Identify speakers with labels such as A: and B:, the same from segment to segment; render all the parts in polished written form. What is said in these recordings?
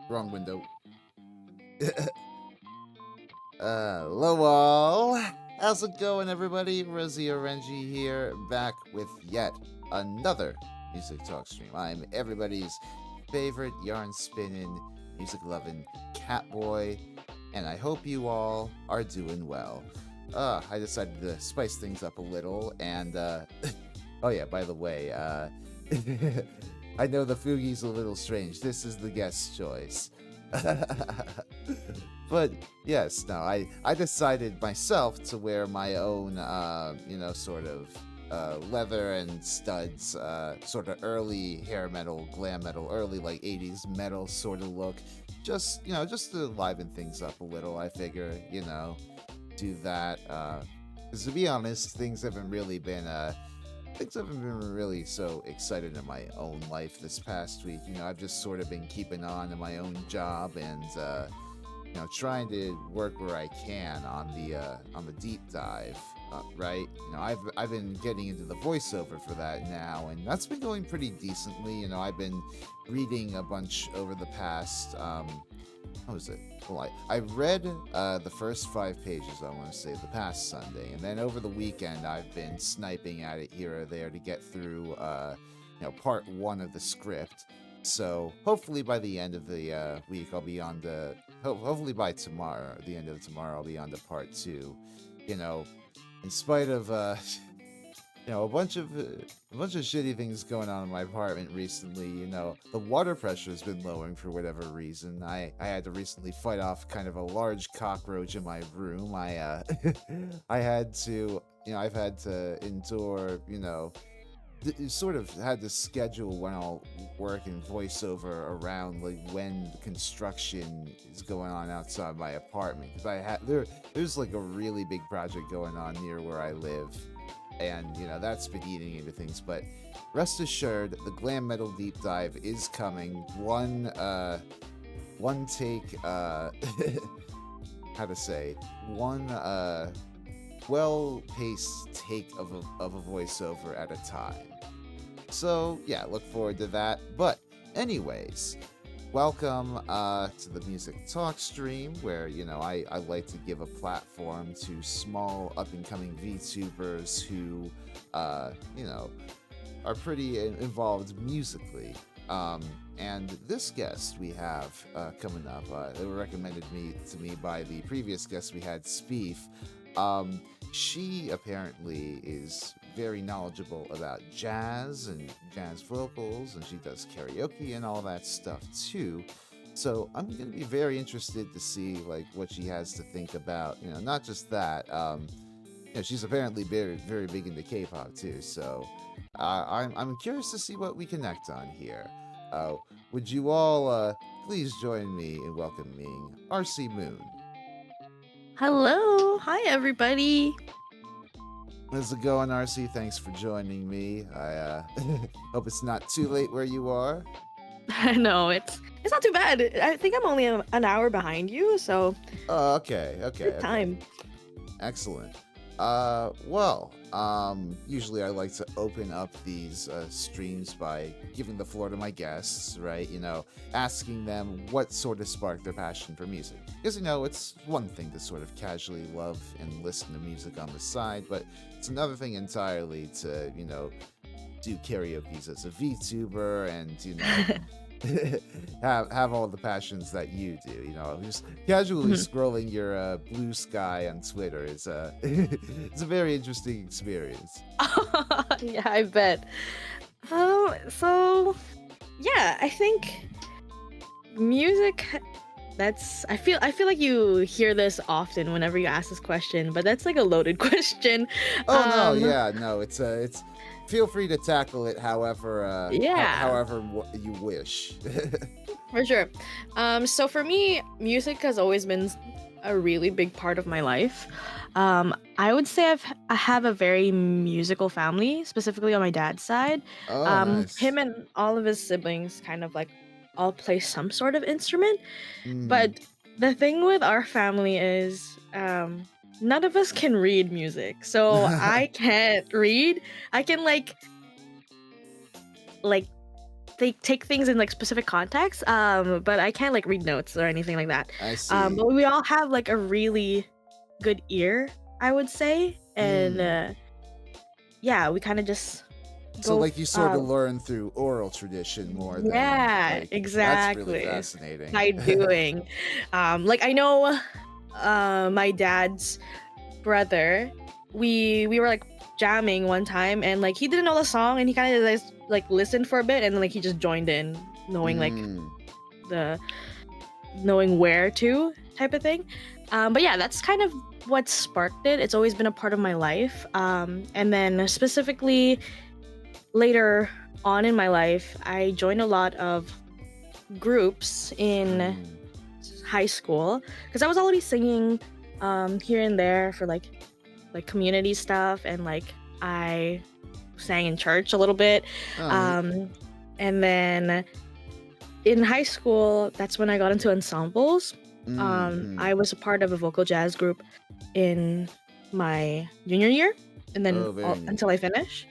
A: Wrong window. Hello all. How's it going, everybody? Rosie Orenji here, back with yet another music talk stream. I'm everybody's favorite yarn spinning, music loving cat boy, and I hope you all are doing well. I decided to spice things up a little, and oh yeah, by the way, I know the Fugi's a little strange. This is the guest choice. But yes, no, I decided myself to wear my own, sort of leather and studs, sort of early hair metal, glam metal, early like 80s metal sort of look. Just to liven things up a little, I figure, do that. Because to be honest, things haven't been really so excited in my own life this past week. I've just sort of been keeping on in my own job and trying to work where I can on the deep dive, right? I've been getting into the voiceover for that now, and that's been going pretty decently. I've been reading a bunch over the past what was it? Well, I read the first 5 pages, I want to say, the past Sunday, and then over the weekend I've been sniping at it here or there to get through part 1 of the script. So hopefully by the end of the week I'll be on the hopefully by tomorrow, the end of tomorrow, I'll be on to part 2. In spite of a bunch of shitty things going on in my apartment recently. The water pressure has been lowering for whatever reason. I had to recently fight off kind of a large cockroach in my room. I I had to I've had to endure sort of had to schedule when I'll work and voiceover around like when the construction is going on outside my apartment, because there's like a really big project going on near where I live, and that's been eating into things. But rest assured, the glam metal deep dive is coming. One take how to say, one well-paced take of a voiceover at a time. So yeah, look forward to that. But anyways, welcome to the Music Talk stream, where I like to give a platform to small up-and-coming VTubers who are pretty involved musically. And this guest we have coming up, they were recommended to me by the previous guest we had, Speef. She apparently is very knowledgeable about jazz and jazz vocals, and she does karaoke and all that stuff too. So I'm going to be very interested to see like what she has to think about, not just that. She's apparently very, very big into K-pop too. So I'm curious to see what we connect on here. Would you all please join me in welcoming Arci Moon?
B: Hello. Hi, everybody.
A: How's it going, Arci? Thanks for joining me. I hope it's not too late where you are.
B: No, it's not too bad. I think I'm only an hour behind you, so.
A: Oh, okay.
B: Good time.
A: Excellent. Usually I like to open up these streams by giving the floor to my guests, right? Asking them what sort of sparked their passion for music. Because, it's one thing to sort of casually love and listen to music on the side, but it's another thing entirely to, do karaoke's as a VTuber and, have all the passions that you do. Just casually scrolling your blue sky on Twitter is it's a very interesting experience.
B: Yeah, I bet. So yeah, I think music. I feel like you hear this often whenever you ask this question, but that's like a loaded question.
A: Oh no, yeah, no, it's feel free to tackle it however you wish.
B: For sure. So for me, music has always been a really big part of my life. I would say I have a very musical family, specifically on my dad's side.
A: Oh, nice.
B: Him and all of his siblings kind of like all play some sort of instrument. But the thing with our family is none of us can read music. So I can't read. I can like they take things in like specific context. But I can't like read notes or anything like that.
A: I see.
B: But we all have like a really good ear, I would say, and
A: Hmm.
B: yeah, we kind of just
A: So
B: go.
A: like you sort of learn through oral tradition more than
B: Yeah,
A: like that's really
B: exactly.
A: fascinating.
B: By doing, like I know, my dad's brother, we were like jamming one time, and like he didn't know the song, and he kind of like listened for a bit, and then like he just joined in, knowing like
A: Mm.
B: the knowing where to type of thing. But yeah, that's kind of what sparked it. It's always been a part of my life. And then specifically later on in my life, I joined a lot of groups in
A: Mm.
B: high school because I was already singing here and there for like community stuff, and like I sang in church a little bit.
A: Oh, neat.
B: Um, and then in high school, that's when I got into ensembles.
A: Mm-hmm.
B: I was a part of a vocal jazz group in my junior year, and then
A: Oh, very neat.
B: until I finish.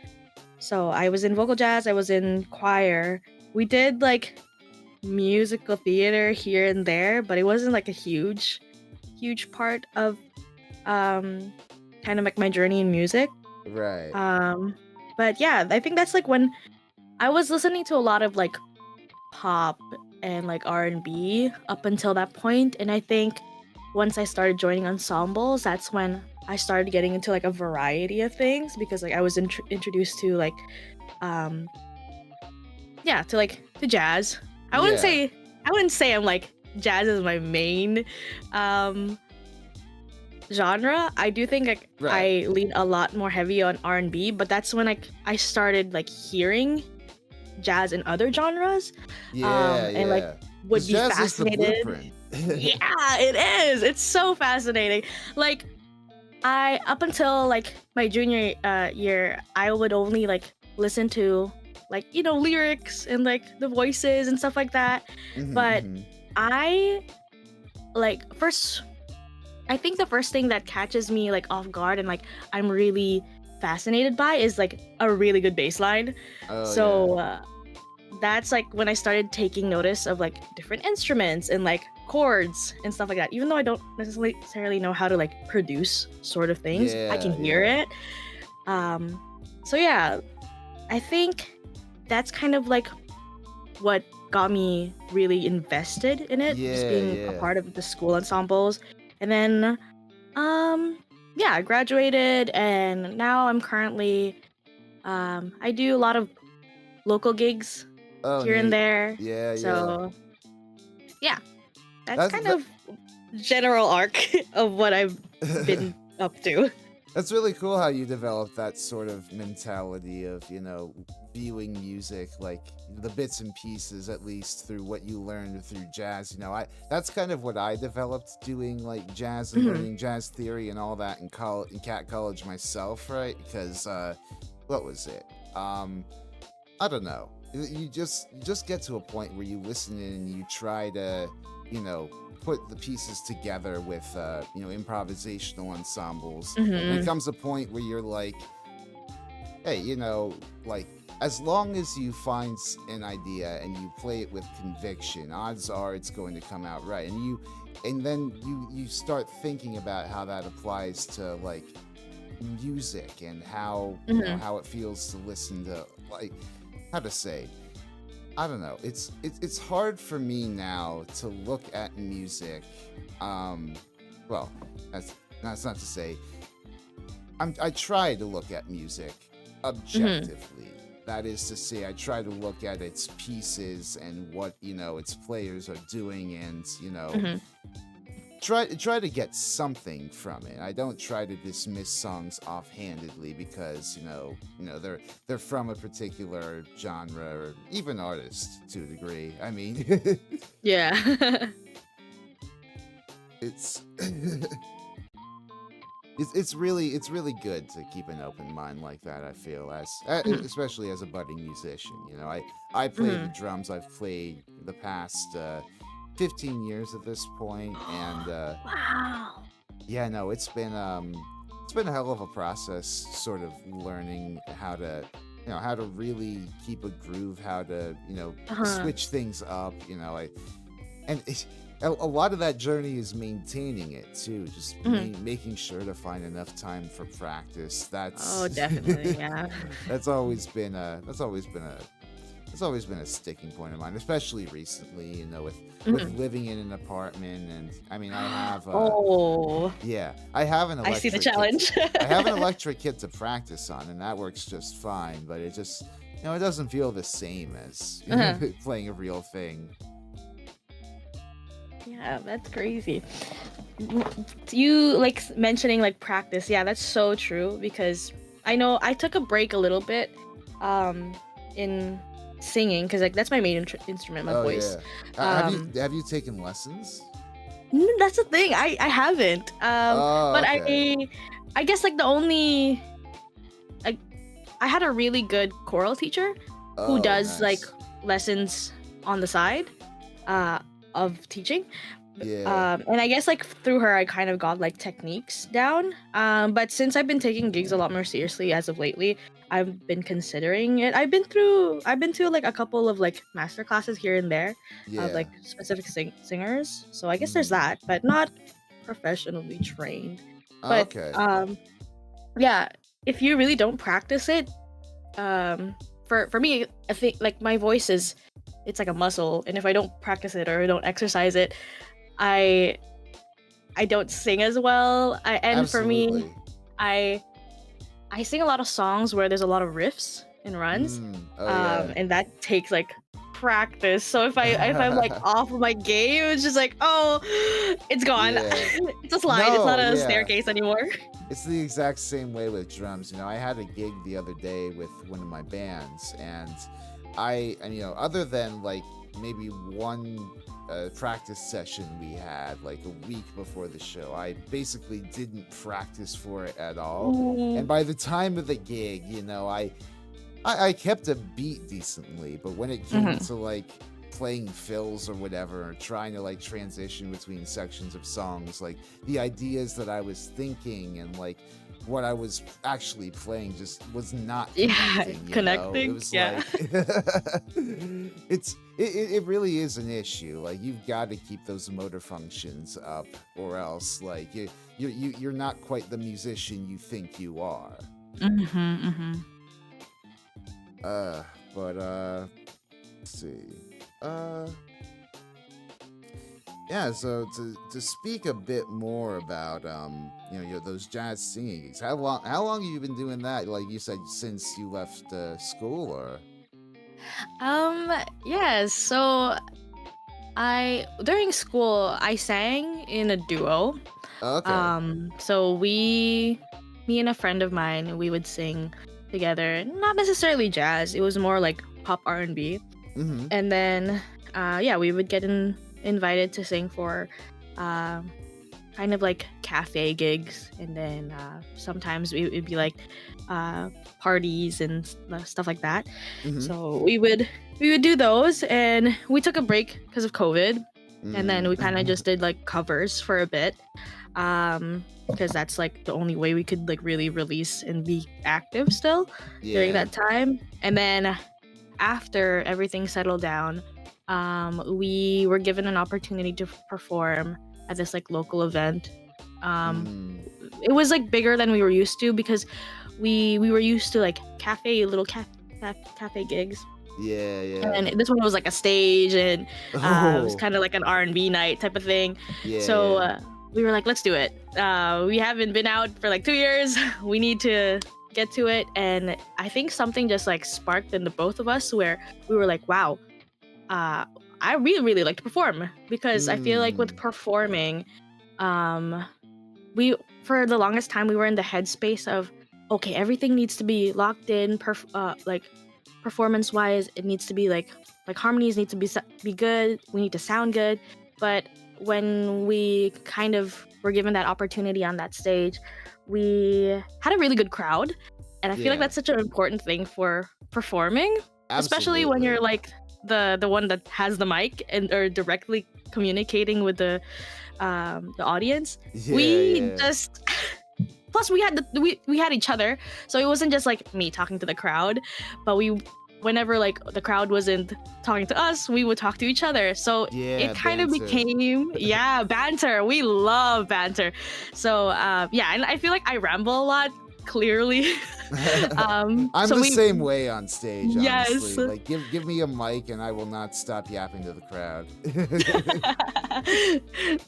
B: So I was in vocal jazz, I was in choir. We did like musical theater here and there, but it wasn't like a huge part of um kind of like my journey in music.
A: Right.
B: Um but yeah, I think that's like when I was listening to a lot of like pop and like R&B up until that point, and I think once I started joining ensembles, that's when I started getting into like a variety of things, because like I was introduced to like um yeah, to like to jazz. I wouldn't
A: Yeah.
B: say I wouldn't say I'm like jazz is my main um genre. I do think like
A: Right.
B: I lean a lot more heavy on R&B, but that's when I started like hearing jazz in other genres,
A: Yeah,
B: and like
A: yeah.
B: would
A: Because
B: be
A: jazz is the
B: fascinated.
A: blueprint.
B: Yeah, it is. It's so fascinating. Like I up until like my junior year, I would only like listen to like lyrics and like the voices and stuff like that.
A: Mm-hmm,
B: But
A: mm-hmm.
B: I like first I think the first thing that catches me like off guard and like I'm really fascinated by is like a really good bass line.
A: Oh, yeah.
B: So that's like when I started taking notice of like different instruments and like chords and stuff like that. Even though I don't necessarily know how to like produce sort of things, I can
A: Yeah,
B: hear
A: yeah.
B: it. Um, so yeah, I think that's kind of like what got me really invested in it, just
A: Yeah,
B: being a
A: yeah.
B: part of the school ensembles. And then yeah, I graduated, and now I'm currently I do a lot of local gigs
A: Oh,
B: here and
A: neat.
B: there.
A: Yeah, yeah.
B: So yeah, that's
A: That's
B: kind of general arc of what I've
A: that.
B: been up to.
A: That's really cool how you developed that sort of mentality of, viewing music, like the bits and pieces, at least through what you learned through jazz. That's kind of what I developed doing like jazz and
B: Mhm.
A: learning jazz theory and all that in cat college myself, right? Because what was it? I don't know. You just get to a point where you listen in and you try to, you know, put the pieces together with improvisational ensembles. And it
B: Mhm.
A: comes a point where you're like, hey, like as long as you find an idea and you play it with conviction, odds are it's going to come out right. And then you start thinking about how that applies to like music and how
B: Mhm.
A: how it feels to listen to, like, how to say, I don't know. It's hard for me now to look at music. Um, well, that's not to say. I try to look at music
B: Mhm.
A: objectively. That is to say, I try to look at its pieces and what its players are doing, and
B: Mhm.
A: try to get something from it. I don't try to dismiss songs offhandedly because they're from a particular genre or even artist to a degree. I mean,
B: Yeah.
A: it's it's really good to keep an open mind like that. I feel
B: Mhm.
A: especially as a budding musician. I play the
B: Mhm.
A: drums. I've played the past 15 years at this point, and
B: Wow.
A: yeah, no, it's been a hell of a process, sort of learning how to how to really keep a groove, how to
B: Uh-huh.
A: switch things up. And a lot of that journey is maintaining it too, just
B: Mhm.
A: making sure to find enough time for practice.
B: Oh,
A: That's
B: definitely. Yeah.
A: that's always been a sticking point of mine, especially recently, with
B: Mhm.
A: living in an apartment. And I mean, I have
B: Oh,
A: yeah, I have an
B: I see the
A: electric kit.
B: challenge.
A: I have an electric kit to practice on, and that works just fine. But it just, it doesn't feel the same as
B: Uh-huh.
A: playing a real thing.
B: Yeah, that's crazy. You like mentioning like practice. Yeah, that's so true because I know I took a break a little bit um in singing because like that's my main instrument, my
A: Oh
B: voice.
A: yeah. Have you
B: Um
A: have you taken lessons?
B: that's the thing. I haven't.
A: Oh,
B: But
A: okay.
B: I guess like the only like I had a really good choral teacher who
A: Oh,
B: does like
A: nice.
B: lessons on the side uh of teaching.
A: Yeah.
B: And I guess like through her I kind of got like techniques down. But since I've been taking gigs a lot more seriously as of lately, I've been considering it. I've been to like a couple of like master classes here and there of
A: Yeah.
B: like specific singers. So I guess there's
A: Mm.
B: that, but not professionally trained.
A: Oh,
B: But
A: okay.
B: yeah, if you really don't practice it, um for me, I think like my voice is it's like a muscle, and if I don't practice it or I don't exercise it, I I don't sing as well. And for me,
A: Absolutely.
B: I I sing a lot of songs where there's a lot of riffs and runs,
A: Oh yeah.
B: and that takes like practice. So if I'm like off of my game, it's just like, oh, it's gone.
A: Yeah.
B: It's a slide. It's
A: No,
B: not a
A: yeah.
B: staircase anymore.
A: It's the exact same way with drums. I had a gig the other day with one of my bands, and other than like maybe one practice session we had like a week before the show, I basically didn't practice for it at all. And
B: Ooh.
A: by the time of the gig, I kept a beat decently, but when it came
B: Mhm.
A: to like playing fills or whatever, or trying to like transition between sections of songs, like the ideas that I was thinking and like what I was actually playing just was not
B: Yeah,
A: connecting. It
B: connecting.
A: was
B: Yeah.
A: like it really is an issue. Like you've got to keep those motor functions up, or else like you're not quite the musician you think you are.
B: Mhm. Mhm.
A: Uh, but let's see. Uh, yeah. So to speak a bit more about those jazz singing gigs. How long have you been doing that? Like you said, since you left school, or
B: Yeah, so I during school I sang in a duo.
A: okay.
B: So me and a friend of mine, we would sing together. Not necessarily jazz. It was more like pop R&B.
A: Mm-hmm.
B: And then yeah, we would get invited to sing for um kind of like cafe gigs, and then sometimes it'd be like uh parties and stuff like that.
A: Mm-hmm.
B: So we would do those, and we took a break because of COVID, and then
A: Mm.
B: we kind of just did like covers for a bit, because that's like the only way we could like really release and be active still during
A: Yeah.
B: that time. And then after everything settled down, we were given an opportunity to perform at this like local event. um
A: Mm.
B: it was like bigger than we were used to because we were used to like cafe gigs,
A: Yeah. Yeah.
B: and this one was like a stage, and it was
A: Oh.
B: kind of like an R&B night type of thing.
A: Yeah.
B: So
A: Yeah.
B: we were like, let's do it. We haven't been out for like 2 years. We need to get to it. And I think something just like sparked in the both of us where we were like, wow, uh, I really, really like to perform, because I feel like with
A: Mm.
B: performing, um, we for the longest time we were in the headspace of, okay, everything needs to be locked in, like performance wise, it needs to be like harmonies need to be good. We need to sound good. But when we kind of were given that opportunity on that stage, we had a really good crowd, and I feel like
A: Yeah.
B: that's such an important thing for performing, especially when you're
A: Absolutely.
B: like the one that has the mic and are directly communicating with the audience.
A: Yeah.
B: We
A: Yeah.
B: just plus we had each other, so it wasn't just like me talking to the crowd, but whenever like the crowd wasn't talking to us, we would talk to each other. So
A: Yeah,
B: it kind of
A: banter.
B: became banter. We love banter. So yeah, and I feel like I ramble a lot, clearly.
A: I'm
B: So
A: the
B: we
A: same way on stage, honestly.
B: yes.
A: Like, give me a mic and I will not stop yapping to the crowd.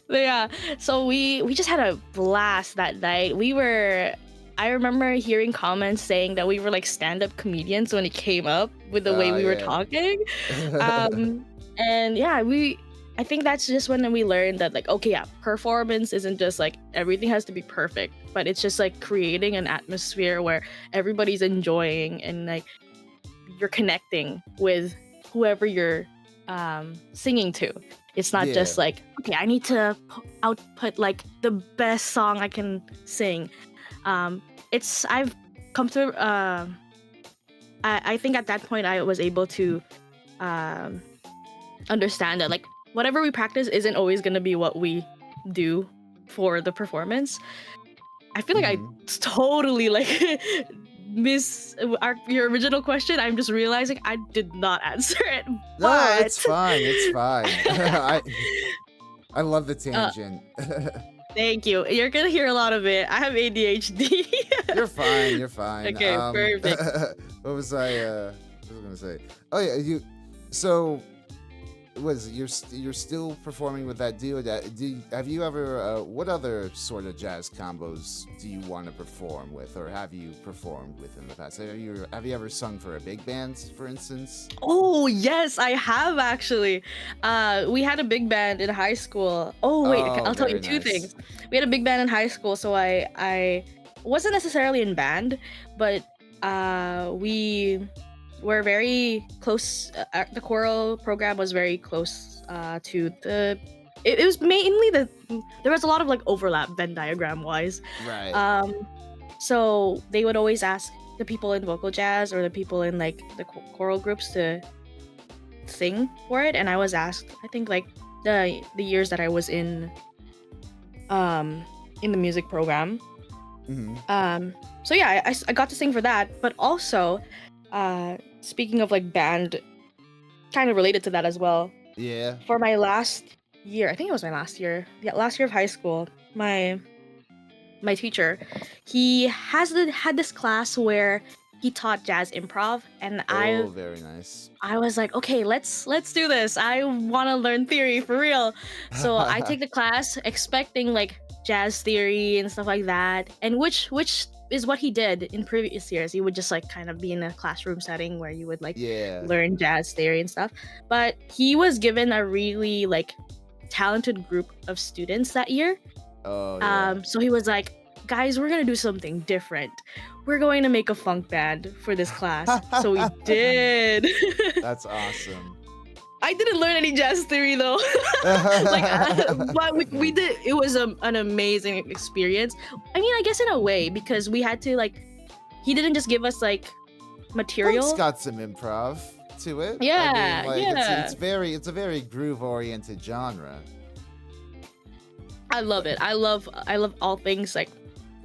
B: Yeah, so we just had a blast that night. I remember hearing comments saying that we were like stand-up comedians when it came up with the way
A: Oh
B: we were
A: yeah.
B: talking. And yeah, I think that's just when we learned that, like, okay, yeah, performance isn't just like everything has to be perfect, but it's just like creating an atmosphere where everybody's enjoying and like you're connecting with whoever you're singing to. It's not
A: Yeah.
B: just like, okay, I need to output like the best song I can sing. I've come to I think at that point I was able to understand that like whatever we practice isn't always gonna be what we do for the performance. I feel like I
A: Mhm.
B: totally like miss your original question. I'm just realizing I did not answer it,
A: No, it's
B: but
A: fine. It's fine. I love the
B: uh,
A: tangent.
B: thank you. You're gonna hear a lot of it. I have ADHD.
A: You're fine. You're fine.
B: Okay, perfect.
A: What was I gonna say? Oh yeah, you. So, you're still performing with that duo? Have you ever? What other sort of jazz combos do you want to perform with, or have you performed with in the past? Have you ever sung for a big band, for instance?
B: Oh yes, I have actually. We had a big band in high school. Oh wait,
A: Oh,
B: I'll tell you
A: very
B: two
A: nice.
B: things. We had a big band in high school, so I wasn't necessarily in band, but we were very close. The choral program was very close to the. It was mainly there was a lot of like overlap Venn diagram wise.
A: Right.
B: So they would always ask the people in vocal jazz or the people in like the choral groups to sing for it, and I was asked. I think like the years that I was in the music program.
A: Hmm.
B: So yeah, I got to sing for that, but also, speaking of like band, kind of related to that as well.
A: Yeah.
B: For my last year, I think it was my last year. Yeah, last year of high school, my teacher, he had this class where he taught jazz improv, and
A: Oh, very nice.
B: I was like, okay, let's do this. I want to learn theory for real. So I take the class expecting like jazz theory and stuff like that, and which is what he did in previous years. He would just like kind of be in a classroom setting where you would like
A: Yeah.
B: learn jazz theory and stuff. But he was given a really like talented group of students that year.
A: Oh yeah.
B: So he was like, guys, we're gonna do something different. We're going to make a funk band for this class. So we did.
A: That's awesome.
B: I didn't learn any jazz theory though. But we did. It was an amazing experience. I mean, I guess in a way, because we had to like, he didn't just give us like material.
A: Funk's got some improv to it.
B: Yeah,
A: I mean, like,
B: yeah.
A: it's a very groove oriented genre.
B: I love it. I love all things like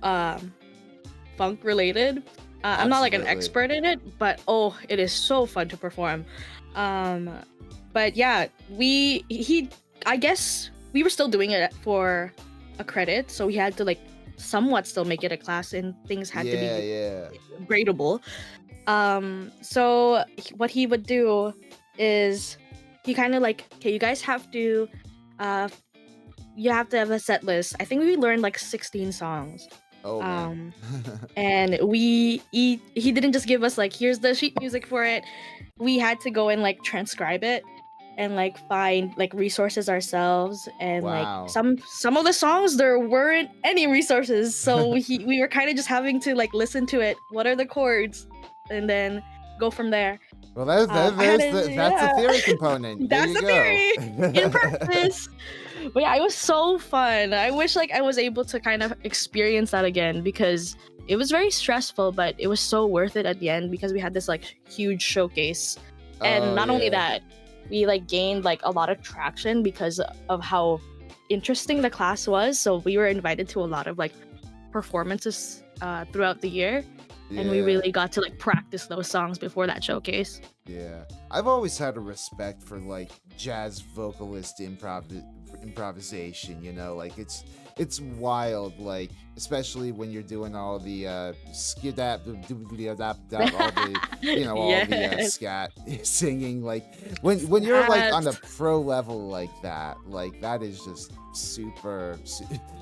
B: funk related. I'm not like an
A: Absolutely.
B: expert in it, but oh, it is so fun to perform. But yeah, I guess we were still doing it for a credit, so we had to like somewhat still make it a class, and things had to be gradable. So what he would do is he kind of like, okay, you guys have to you have to have a set list. I think we learned like 16 songs.
A: Oh man.
B: And he didn't just give us like, here's the sheet music for it. We had to go and like transcribe it and like find like resources ourselves, and
A: Wow.
B: like some of the songs there weren't any resources, so we were kind of just having to like listen to it, what are the chords, and then go from there.
A: Well, that's a theory component. There
B: That's
A: you
B: the
A: go.
B: theory in practice. But yeah, it was so fun. I wish like I was able to kind of experience that again, because it was very stressful, but it was so worth it at the end, because we had this like huge showcase. And
A: Oh,
B: not only
A: yeah.
B: that, we like gained like a lot of traction because of how interesting the class was. So we were invited to a lot of like performances throughout the year, and we
A: Yeah.
B: really got to like practice those songs before that showcase.
A: Yeah, I've always had a respect for like jazz vocalist improvisation. You know, like it's wild. Like especially when you're doing all the skidap, all the all the
B: Yes.
A: scat singing. Like when you're like on a
B: Yes.
A: pro level like that is just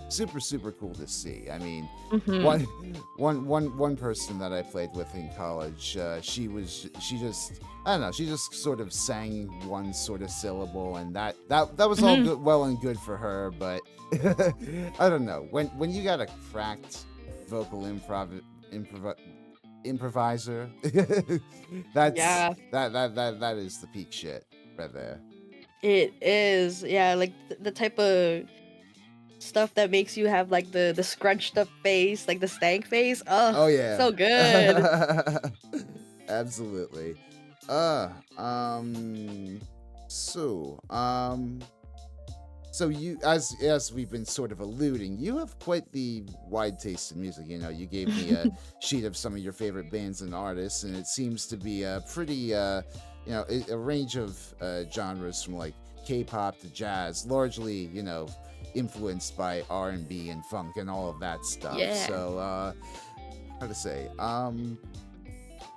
A: super cool to see. I mean,
B: Hmm.
A: one one person that I played with in college, she just I don't know, she just sort of sang one sort of syllable, and that was all
B: Hmm.
A: good, well and good for her, but I don't know, when you got a cracked vocal improv improviser, that's
B: Yeah,
A: that is the peak shit right there.
B: it is. Yeah, like the type of stuff that makes you have like the scrunched up face, like the stank face. Oh,
A: Oh yeah.
B: so good.
A: Absolutely. Uh um so um so you, as we've been sort of alluding, you have quite the wide taste in music. You know, you gave me a sheet of some of your favorite bands and artists, and it seems to be a pretty a range of genres from like K-pop to jazz, largely, influenced by R&B and funk and all of that stuff.
B: Yeah.
A: So how to say,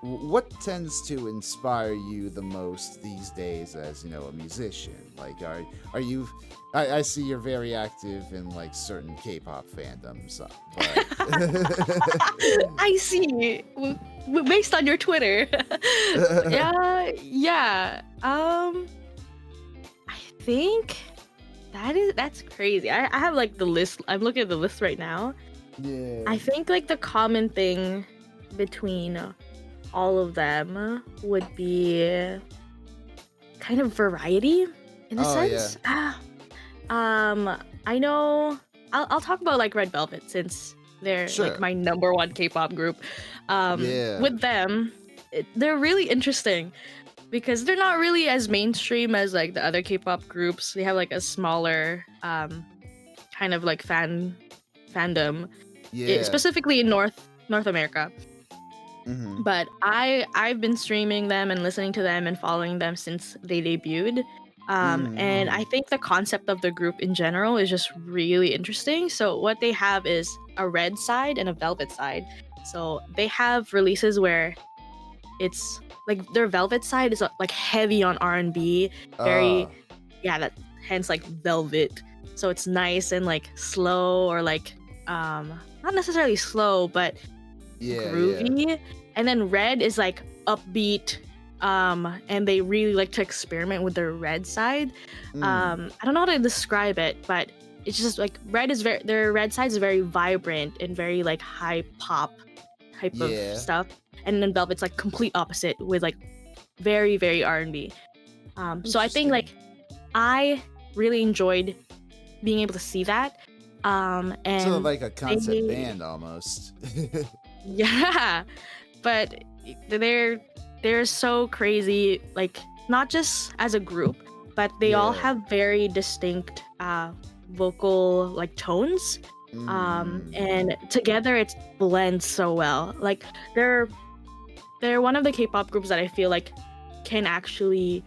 A: what tends to inspire you the most these days as, a musician? Like, are you, I see you're very active in like certain K-pop fandoms,
B: I see. Based on your Twitter. Yeah, yeah. I think that's crazy. I have like the list. I'm looking at the list right now.
A: yeah.
B: I think like the common thing between all of them would be kind of variety in a
A: Oh yeah.
B: sense. I know I'll talk about like Red Velvet since they're like
A: Sure.
B: my number one K-pop group.
A: Yeah.
B: With them, they're really interesting because they're not really as mainstream as like the other K-pop groups. They have like a smaller kind of like fandom,
A: Yeah.
B: specifically in North America.
A: Mm-hmm.
B: But I've been streaming them and listening to them and following them since they debuted. And
A: Mm-hmm.
B: I think the concept of the group in general is just really interesting. So what they have is a red side and a velvet side. So they have releases where it's like their velvet side is like heavy on R&B,
A: Uh,
B: very that hence like velvet. So it's nice and like slow or like not necessarily slow, but
A: yeah, yeah.
B: groovy. And then red is like upbeat, and they really like to experiment with their red side.
A: Mm,
B: I don't know how to describe it, but it's just like their red side is very vibrant and very like high pop type of
A: yeah.
B: stuff, and then velvet's like complete opposite with like very very R&B. So I think
A: Interesting.
B: like I really enjoyed being able to see that,
A: Sort of
B: and
A: like a concept
B: they
A: band almost.
B: yeah, but they're so crazy, like not just as a group, but they all
A: Yeah.
B: have very distinct vocal like tones,
A: Mm,
B: and together it blends so well. Like they're one of the K-pop groups that I feel like can actually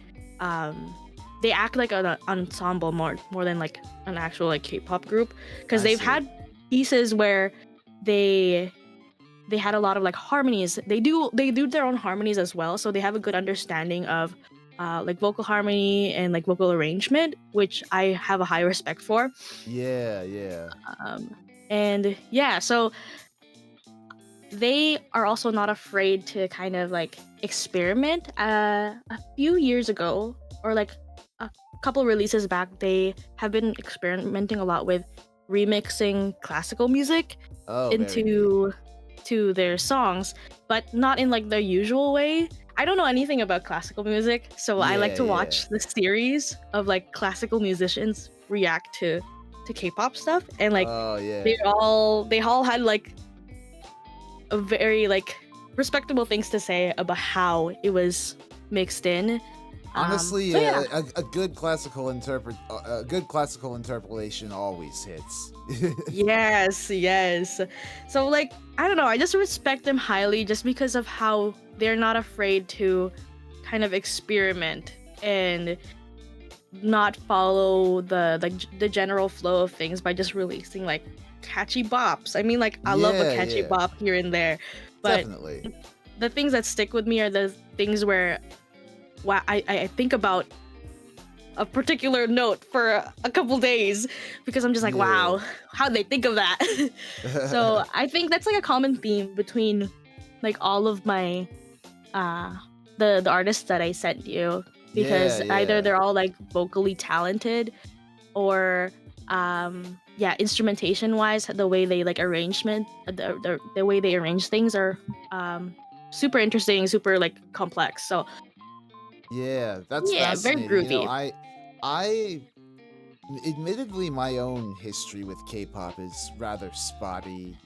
B: they act like an ensemble more than like an actual like K-pop group, because
A: I
B: they've
A: see.
B: had pieces where they had a lot of like harmonies. They do their own harmonies as well, so they have a good understanding of like vocal harmony and like vocal arrangement, which I have a high respect for.
A: Yeah, yeah.
B: um, and yeah, so they are also not afraid to kind of like experiment. A few years ago, or like a couple releases back, they have been experimenting a lot with remixing classical music
A: Oh, very neat.
B: into to their songs, but not in like the usual way. I don't know anything about classical music, so I like
A: Yeah,
B: to
A: yeah.
B: watch the series of like classical musicians react to K-pop stuff, and like
A: Oh, yeah.
B: they all had like a very like respectable things to say about how it was mixed in.
A: Honestly,
B: So yeah.
A: a good a good classical interpolation always hits.
B: Yes, yes. So like, I don't know, I just respect them highly just because of how they're not afraid to kind of experiment and not follow the general flow of things by just releasing like catchy bops. I mean, like I love a
A: Yeah,
B: catchy
A: yeah,
B: bop here and there, but
A: definitely.
B: the things that stick with me are the things where I think about a particular note for a couple days because I'm just like,
A: Yeah.
B: wow, how'd they think of that? So I think that's like a common theme between like all of my uh the artists that I sent you,
A: Yeah,
B: because either
A: yeah.
B: they're all like vocally talented or yeah, instrumentation wise, the way they like the way they arrange things are um super interesting, super like complex. So
A: Yeah, that's
B: yeah, very
A: fascinating.
B: groovy.
A: I admittedly my own history with K-pop is rather spotty.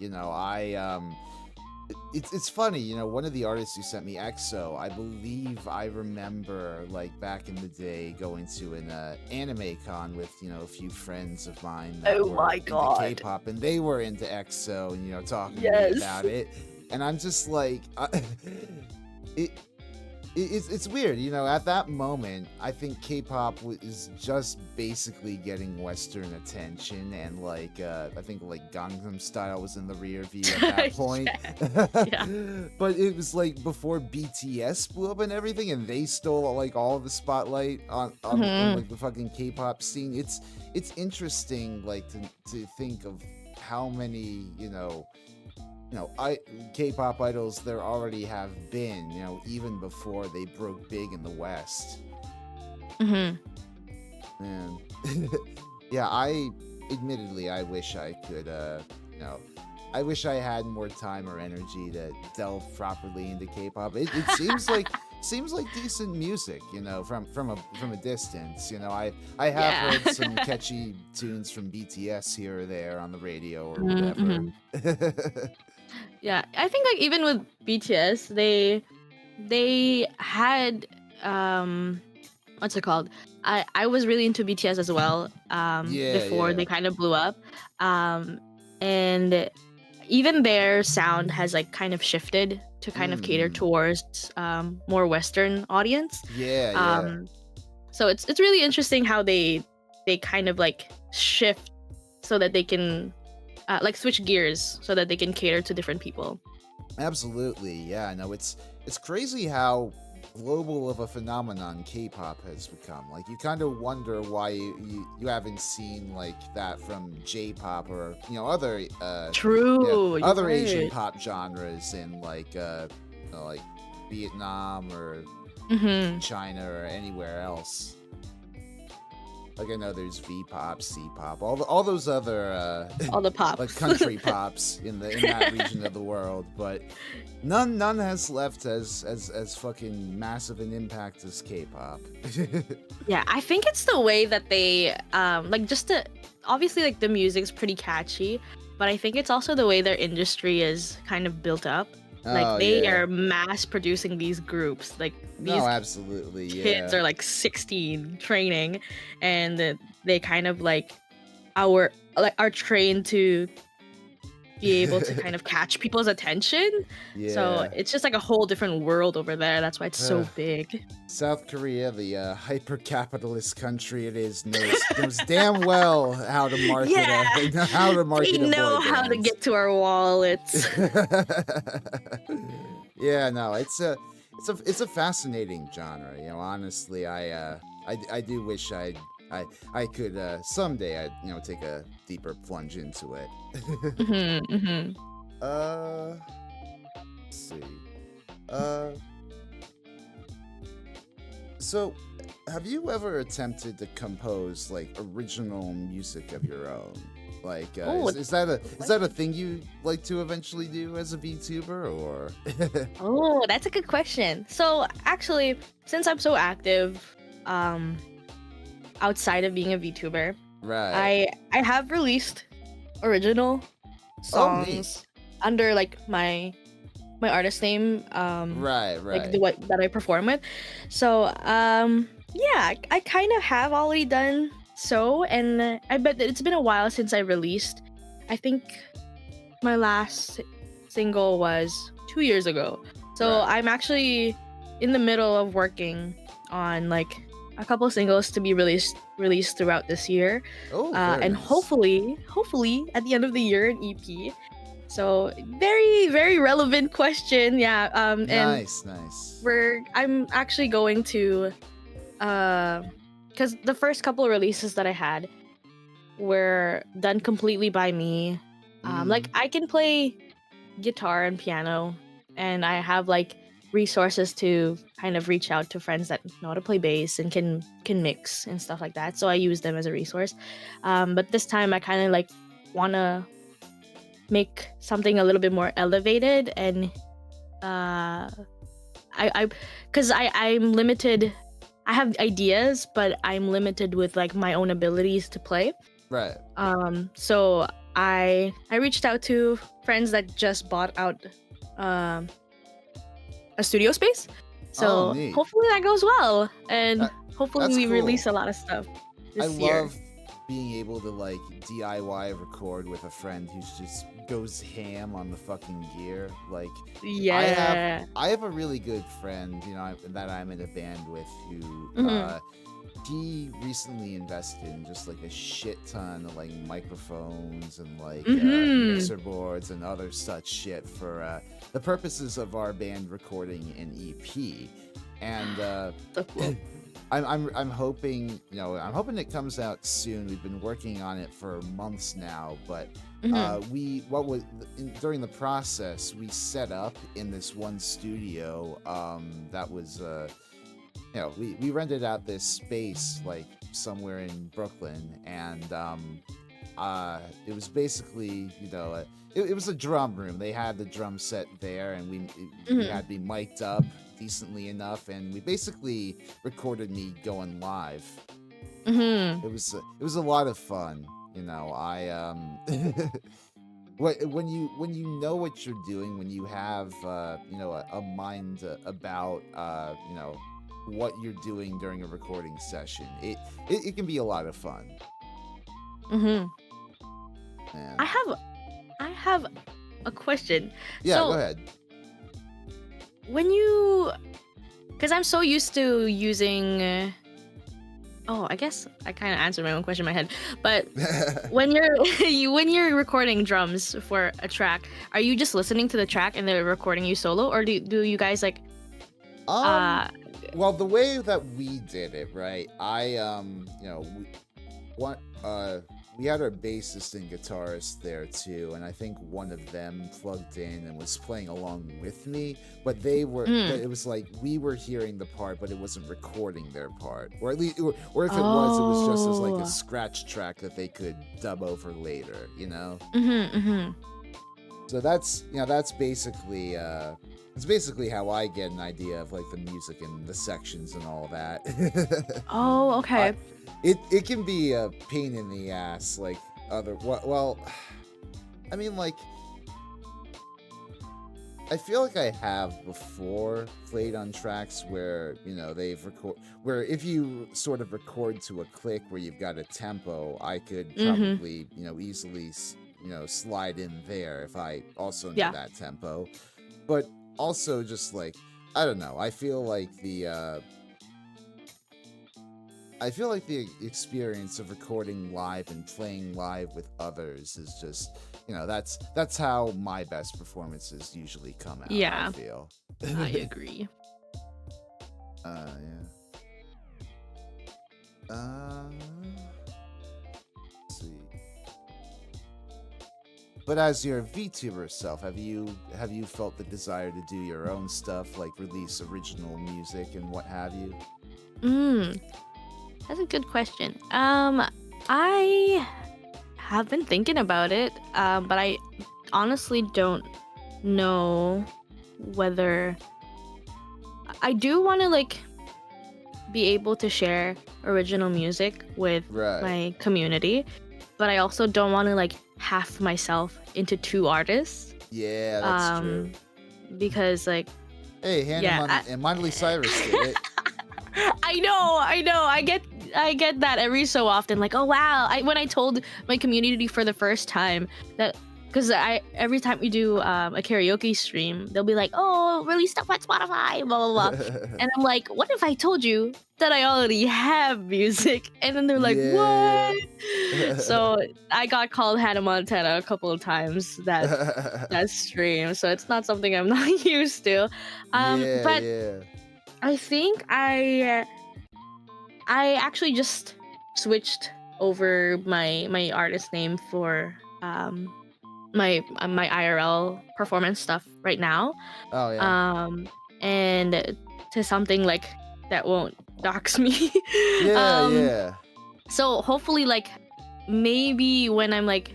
A: It's funny, one of the artists who sent me EXO, I believe I remember like back in the day going to an anime con with, a few friends of mine that
B: Oh
A: were
B: my
A: into
B: god.
A: K-pop and they were into EXO and, talking to me
B: Yes.
A: about it. And I'm just like, it, it's weird, at that moment, I think K-pop is just basically getting Western attention, and like, I think like Gangnam Style was in the rear view at that point.
B: Yeah. Yeah.
A: But it was like before BTS blew up and everything, and they stole like all of the spotlight on
B: Mhm.
A: like the fucking K-pop scene. It's interesting, like to think of how many, I K-pop idols there already have been, even before they broke big in the West.
B: Mhm.
A: And yeah, I wish I could, you know, I wish I had more time or energy to delve properly into K-pop. It seems like decent music, from a distance. I have
B: Yeah.
A: heard some catchy tunes from BTS here or there on the radio or
B: Mhm,
A: whatever.
B: mhm. Yeah, I think like even with BTS, they had what's it called? I was really into BTS as well
A: Yeah,
B: before
A: yeah.
B: they kind of blew up. Um and even their sound has like kind of shifted to kind of cater
A: Mm-hmm.
B: towards more Western audience.
A: Yeah, yeah.
B: Um so it's really interesting how they kind of like shift so that they can like switch gears so that they can cater to different people.
A: Absolutely. Yeah, no, it's crazy how global of a phenomenon K-pop has become. Like you kind of wonder why you haven't seen like that from J-pop or other
B: True, you're
A: other Asian
B: right.
A: pop genres in like Vietnam or
B: Mhm.
A: China or anywhere else. Like I know there's V-pop, C-pop, all those other
B: All the
A: like
B: pops.
A: country pops in that region of the world, but none has left as fucking massive an impact as K-pop.
B: Yeah, I think it's the way that they like just to obviously like the music's pretty catchy, but I think it's also the way their industry is kind of built up. Like
A: Oh
B: they
A: yeah,
B: are mass producing these groups. Like
A: no,
B: these
A: absolutely,
B: kids
A: yeah.
B: are like 16 training and they kind of like our like are trained to be able to kind of catch people's attention. So
A: Yeah.
B: it's just like a whole different world over there. That's why it's so
A: Ugh.
B: big.
A: South Korea, the hyper-capitalist country it is, knows damn well how to market
B: Yeah,
A: how to
B: they
A: market a boy
B: know how to
A: band.
B: get to our wallets.
A: Yeah, no, it's a fascinating genre. Honestly, I do wish I could someday I'd take a deeper plunge into it.
B: Hmm, hmm.
A: uh, let's see. Uh, so have you ever attempted to compose like original music of your own? Like,
B: Oh,
A: is that a thing you like to eventually do as a VTuber or?
B: oh, that's a good question. So actually, since I'm so active, um, outside of being a VTuber,
A: Right.
B: I have released original
A: Oh, neat.
B: songs under like my my artist name,
A: Right,
B: like
A: right.
B: the what that I perform with. So yeah, I kind of have already done so, and I bet that it's been a while since I released. I think my last single was 2 years ago. So
A: Right.
B: I'm actually in the middle of working on like a couple singles to be released throughout this year,
A: Oh, very
B: and
A: nice.
B: hopefully at the end of the year an EP. So very very relevant question, yeah. And
A: Nice, nice.
B: I'm actually going to because the first couple releases that I had were done completely by me. Like
A: Mm.
B: I can play guitar and piano, and I have like resources to kind of reach out to friends that know how to play bass and can mix and stuff like that. So I use them as a resource. But this time I kind of like wanna make something a little bit more elevated, and uh I because I'm limited. I have ideas, but I'm limited with like my own abilities to play.
A: Right.
B: So I reached out to friends that just bought out um a studio space.
A: Oh,
B: So
A: neat.
B: hopefully that goes well, and
A: That
B: hopefully
A: that's
B: we release
A: cool.
B: a lot of stuff
A: I
B: this year.
A: love being able to like DIY record with a friend who's just goes ham on the fucking gear. Like I have
B: Yeah.
A: I have a really good friend, you know, that I'm in a band with who
B: Mhm.
A: he recently invested in just like a shit ton of like microphones and like
B: Mhm.
A: mixer boards and other such shit for the purposes of our band recording an EP. And
B: So cool.
A: I'm hoping, you know, I'm hoping it comes out soon. We've been working on it for months now, but
B: Mhm.
A: during the process we set up in this one studio that was you know, we rented out this space like somewhere in Brooklyn, and it was basically, you know, it was a drum room. They had the drum set there, and we
B: Mhm.
A: had me mic'd up decently enough, and we basically recorded me going live.
B: Mhm.
A: It was a lot of fun, you know. I when you know what you're doing, when you have you know, a mind about you know, what you're doing during a recording session, it can be a lot of fun.
B: Mhm. I
A: And
B: have I have a question.
A: yeah, go
B: So
A: ahead.
B: when you, because I'm so used to using. Oh, I guess I kind of answered my own question in my head. But when you're when you're recording drums for a track, are you just listening to the track and they're recording you solo, or do you guys like
A: um
B: uh
A: well, the way that we did it, right, I you know, what we had our bassist and guitarist there too, and I think one of them plugged in and was playing along with me, but
B: mm,
A: it was like we were hearing the part, but it wasn't recording their part, or at least, or if it was just as like a
B: oh.
A: scratch track that they could dub over later, you know.
B: Mhm, mhm.
A: So that's, you know, that's basically it's basically how I get an idea of like the music and the sections and all that.
B: Oh,
A: I
B: okay.
A: it can be a pain in the ass, like well, I mean, like, I feel like I have before played on tracks where, you know, where if you sort of record to a click where you've got a tempo, I could
B: Mhm.
A: probably, you know, easily you know, slide in there if I also know
B: Yeah.
A: that tempo. But also just like, I don't know, I feel like the experience of recording live and playing live with others is just, you know, that's how my best performances usually come out, I
B: Yeah,
A: feel.
B: I agree.
A: Yeah. Let's see. But as your VTuber self, have you felt the desire to do your own stuff, like release original music and what have you?
B: Mm, that's a good question. I have been thinking about it, but I honestly don't know whether I do want to like be able to share original music with
A: Right.
B: my community, but I also don't want to like half myself into two artists.
A: Yeah, that's true.
B: Um, because like
A: Hey, Hannah
B: yeah,
A: And Miley Cyrus did it.
B: I know, I know. I get that every so often. Like, oh wow! When I told my community for the first time that, because I every time we do a karaoke stream, they'll be like, oh, release stuff on Spotify, blah blah blah, and I'm like, what if I told you that I already have music? And then they're like,
A: Yeah.
B: what? So I got called Hannah Montana a couple of times that stream. So it's not something I'm not used to.
A: Yeah,
B: But
A: yeah.
B: I think I actually just switched over my artist name for my IRL performance stuff right now.
A: Oh yeah.
B: And to something like that won't dox me.
A: Yeah,
B: um
A: yeah.
B: so hopefully like maybe when I'm like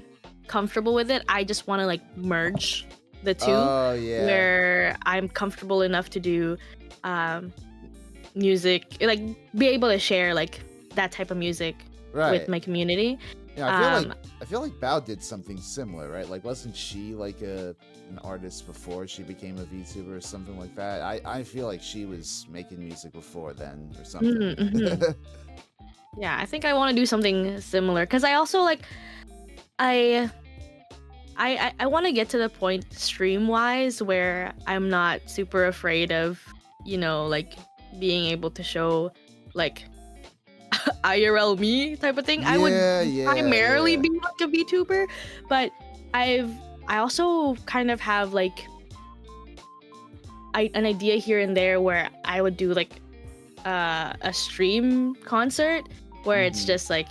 B: comfortable with it, I just want to like merge the two,
A: Oh yeah.
B: where I'm comfortable enough to do um music, like be able to share like that type of music
A: Right.
B: with my community.
A: Yeah,
B: um
A: I feel like Bao did something similar, right? Like, wasn't she like an artist before she became a VTuber or something like that? I feel like she was making music before then or something.
B: mhm. Yeah, I think I want to do something similar because I also like I I want to get to the point stream wise where I'm not super afraid of, like being able to show like IRL me type of thing. I would
A: Yeah,
B: primarily
A: yeah.
B: be like a VTuber, but I also kind of have like an idea here and there where I would do like a stream concert where it's
A: Mhm.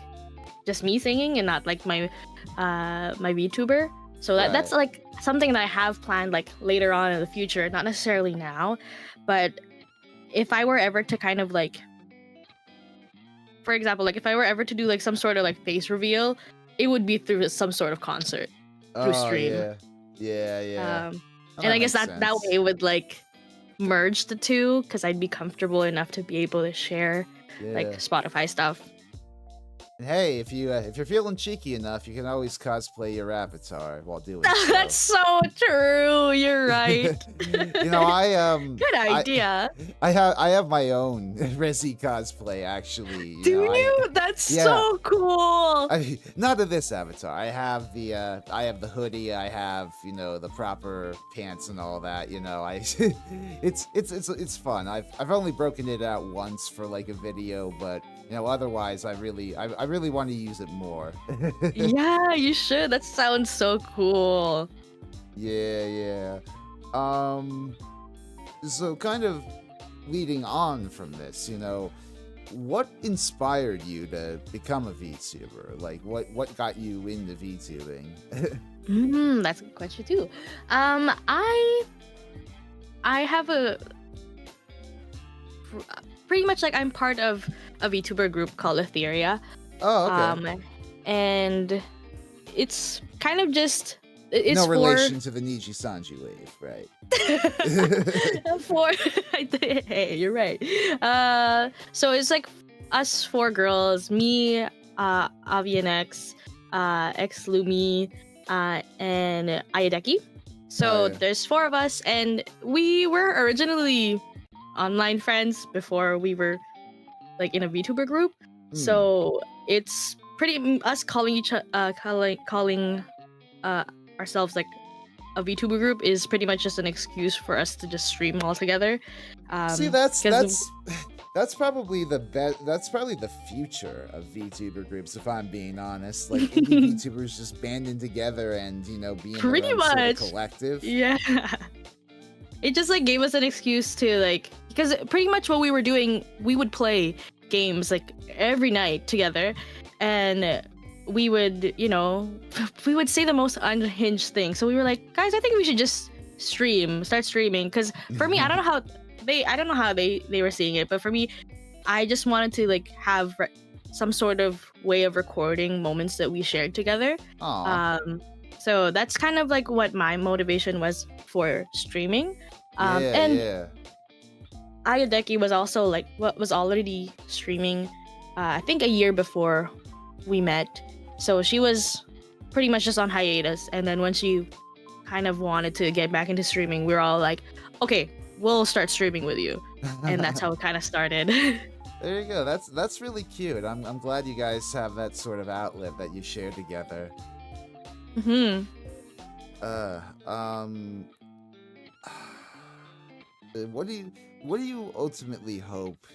B: just me singing and not like my VTuber. So that's
A: Right.
B: like something that I have planned like later on in the future, not necessarily now, but if I were ever to kind of like, for example, like if I were ever to do like some sort of like face reveal, it would be through some sort of concert through
A: Oh
B: stream.
A: yeah. Yeah, yeah. Oh,
B: And
A: that
B: I guess
A: makes
B: that
A: sense.
B: way it would like merge the two because I'd be comfortable enough to be able to share like
A: Yeah.
B: Spotify stuff.
A: And hey, if you're feeling cheeky enough, you can always cosplay your avatar while doing
B: That's
A: so.
B: so true. You're right. Good
A: I
B: idea.
A: I have my own Resi cosplay actually.
B: Do you? That's
A: Yeah.
B: so cool.
A: Not of this avatar. I have the hoodie. I have the proper pants and all that. It's fun. I've only broken it out once for like a video, but otherwise I really want to use it more.
B: Yeah, you should. That sounds so cool.
A: Yeah. So kind of leading on from this, what inspired you to become a VTuber? Like, what got you into VTubing?
B: That's a good question too. I have pretty much like I'm part of a VTuber group called Etheria.
A: Oh, okay.
B: And it's kind of just it's
A: No
B: for
A: relation to the Niji Sanji wave, right?
B: for hey, you're right. So it's like us four girls, me, Avi and X, X Lumi, and Ayadeki. So
A: Oh, yeah.
B: there's four of us, and we were originally online friends before we were like in a VTuber group. So it's pretty us calling calling ourselves like a VTuber group is pretty much just an excuse for us to just stream all together.
A: See,
B: 'Cause
A: that's probably the best. That's probably the future of VTuber groups, if I'm being honest. Like indie VTubers just banding together and being
B: Pretty
A: their own sort of
B: much.
A: collective.
B: Yeah. It just like gave us an excuse to like, because pretty much what we were doing, we would play games like every night together, and we would we would say the most unhinged thing. So we were like, guys, I think we should just start streaming, because for me, I don't know how they were seeing it, but for me, I just wanted to like have some sort of way of recording moments that we shared together.
A: Aw.
B: So that's kind of like what my motivation was for streaming.
A: Yeah,
B: And
A: yeah.
B: Ayadeki was also like what was already streaming, I think a year before we met. So she was pretty much just on hiatus, and then when she kind of wanted to get back into streaming, we were all like, okay, we'll start streaming with you, and that's how it kind of started.
A: There you go. That's really cute. I'm glad you guys have that sort of outlet that you share together.
B: Hmm.
A: Uh, um, what do you ultimately hope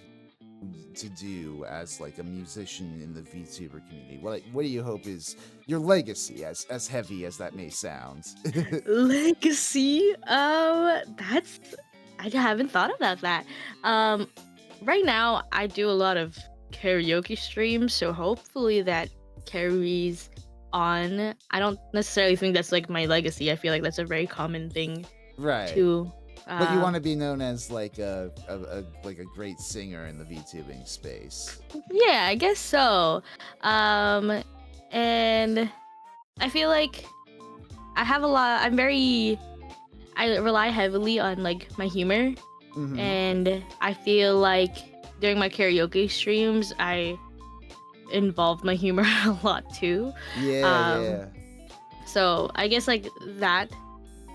A: to do as like a musician in the VTuber community? What do you hope is your legacy, as heavy as that may sound?
B: Legacy. That's I haven't thought about that. Um, right now I do a lot of karaoke streams, so hopefully that carries on. I don't necessarily think that's like my legacy. I feel like that's a very common thing
A: Right.
B: to.
A: But you want
B: Um,
A: to be known as like a great singer in the VTubing space.
B: yeah, I guess so. Um, and I feel like I have a lot. I rely heavily on like my humor,
A: Mm-hmm.
B: and I feel like during my karaoke streams I involve my humor a lot too.
A: Yeah,
B: Um,
A: yeah.
B: so I guess like that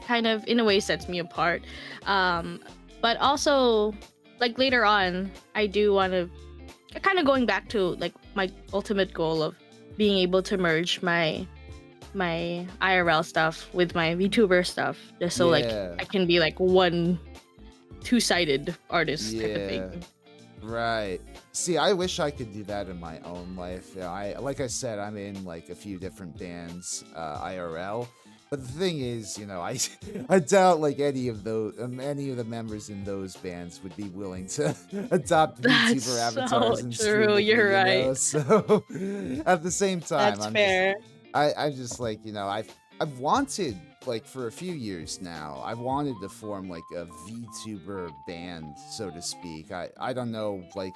B: kind of in a way sets me apart. Um, but also like later on, I do want to kind of going back to like my ultimate goal of being able to merge my IRL stuff with my VTuber stuff, just so like
A: Yeah.
B: I can be like one two-sided artist type of
A: Yeah.
B: thing.
A: Right. See, I wish I could do that in my own life. Like I said, I'm in like a few different bands, IRL. But the thing is, I I doubt like any of the members in those bands would be willing to adopt
B: That's
A: VTuber
B: so
A: avatars and stream
B: true.
A: with
B: You're
A: me.
B: right.
A: So at the same time,
B: That's fair.
A: I'm just like, I've wanted like for a few years now. I've wanted to form like a VTuber band, so to speak. I don't know like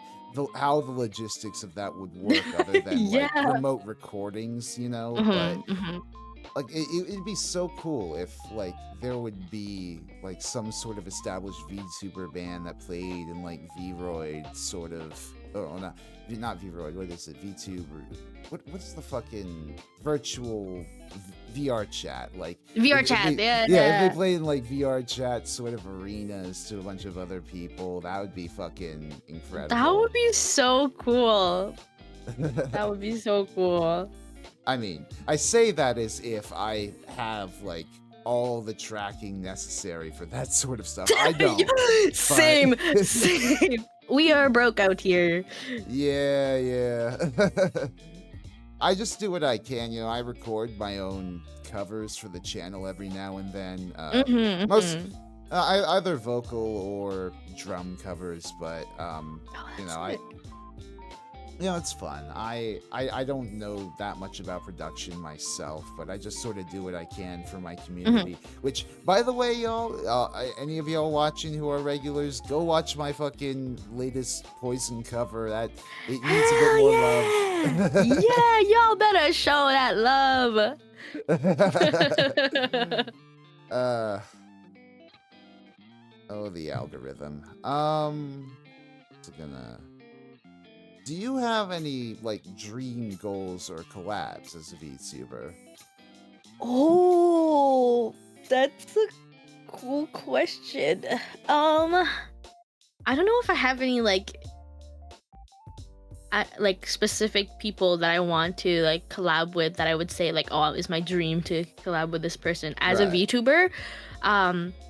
A: how the logistics of that would work other than like
B: Yeah.
A: remote recordings, but
B: Hmm. Hmm.
A: like it'd be so cool if like there would be like some sort of established VTuber band that played in like Vroid sort of, oh, not Vroid, what is it, VTuber, what's the fucking virtual VR chat, like
B: VR
A: if
B: chat.
A: they, yeah, if they
B: Yeah.
A: played in like VR chat sort of arenas to a bunch of other people, that would be fucking
B: That
A: incredible.
B: would be so cool. That would be so cool.
A: I mean, I say that as if I have like all the tracking necessary for that sort of stuff. I don't.
B: Same.
A: But
B: Same. We are broke out here.
A: yeah, yeah. I just do what I can, I record my own covers for the channel every now and then.
B: Hmm.
A: Most
B: Hmm.
A: either vocal or drum covers, but
B: Oh,
A: you
B: that's
A: know,
B: sick.
A: it's fun. I don't know that much about production myself, but I just sort of do what I can for my community. Which, by the way, y'all, any of y'all watching who are regulars, go watch my fucking latest Poison cover. That it needs a bit
B: Hell
A: more
B: yeah!
A: love.
B: Yeah, y'all better show that love.
A: uh, oh, the algorithm. It's gonna. Do you have any like dream goals or collabs as a VTuber?
B: Oh, that's a cool question. I don't know if I have any like specific people that I want to like collab with that I would say like, oh, it's my dream to collab with this person. As a
A: Right.
B: VTuber,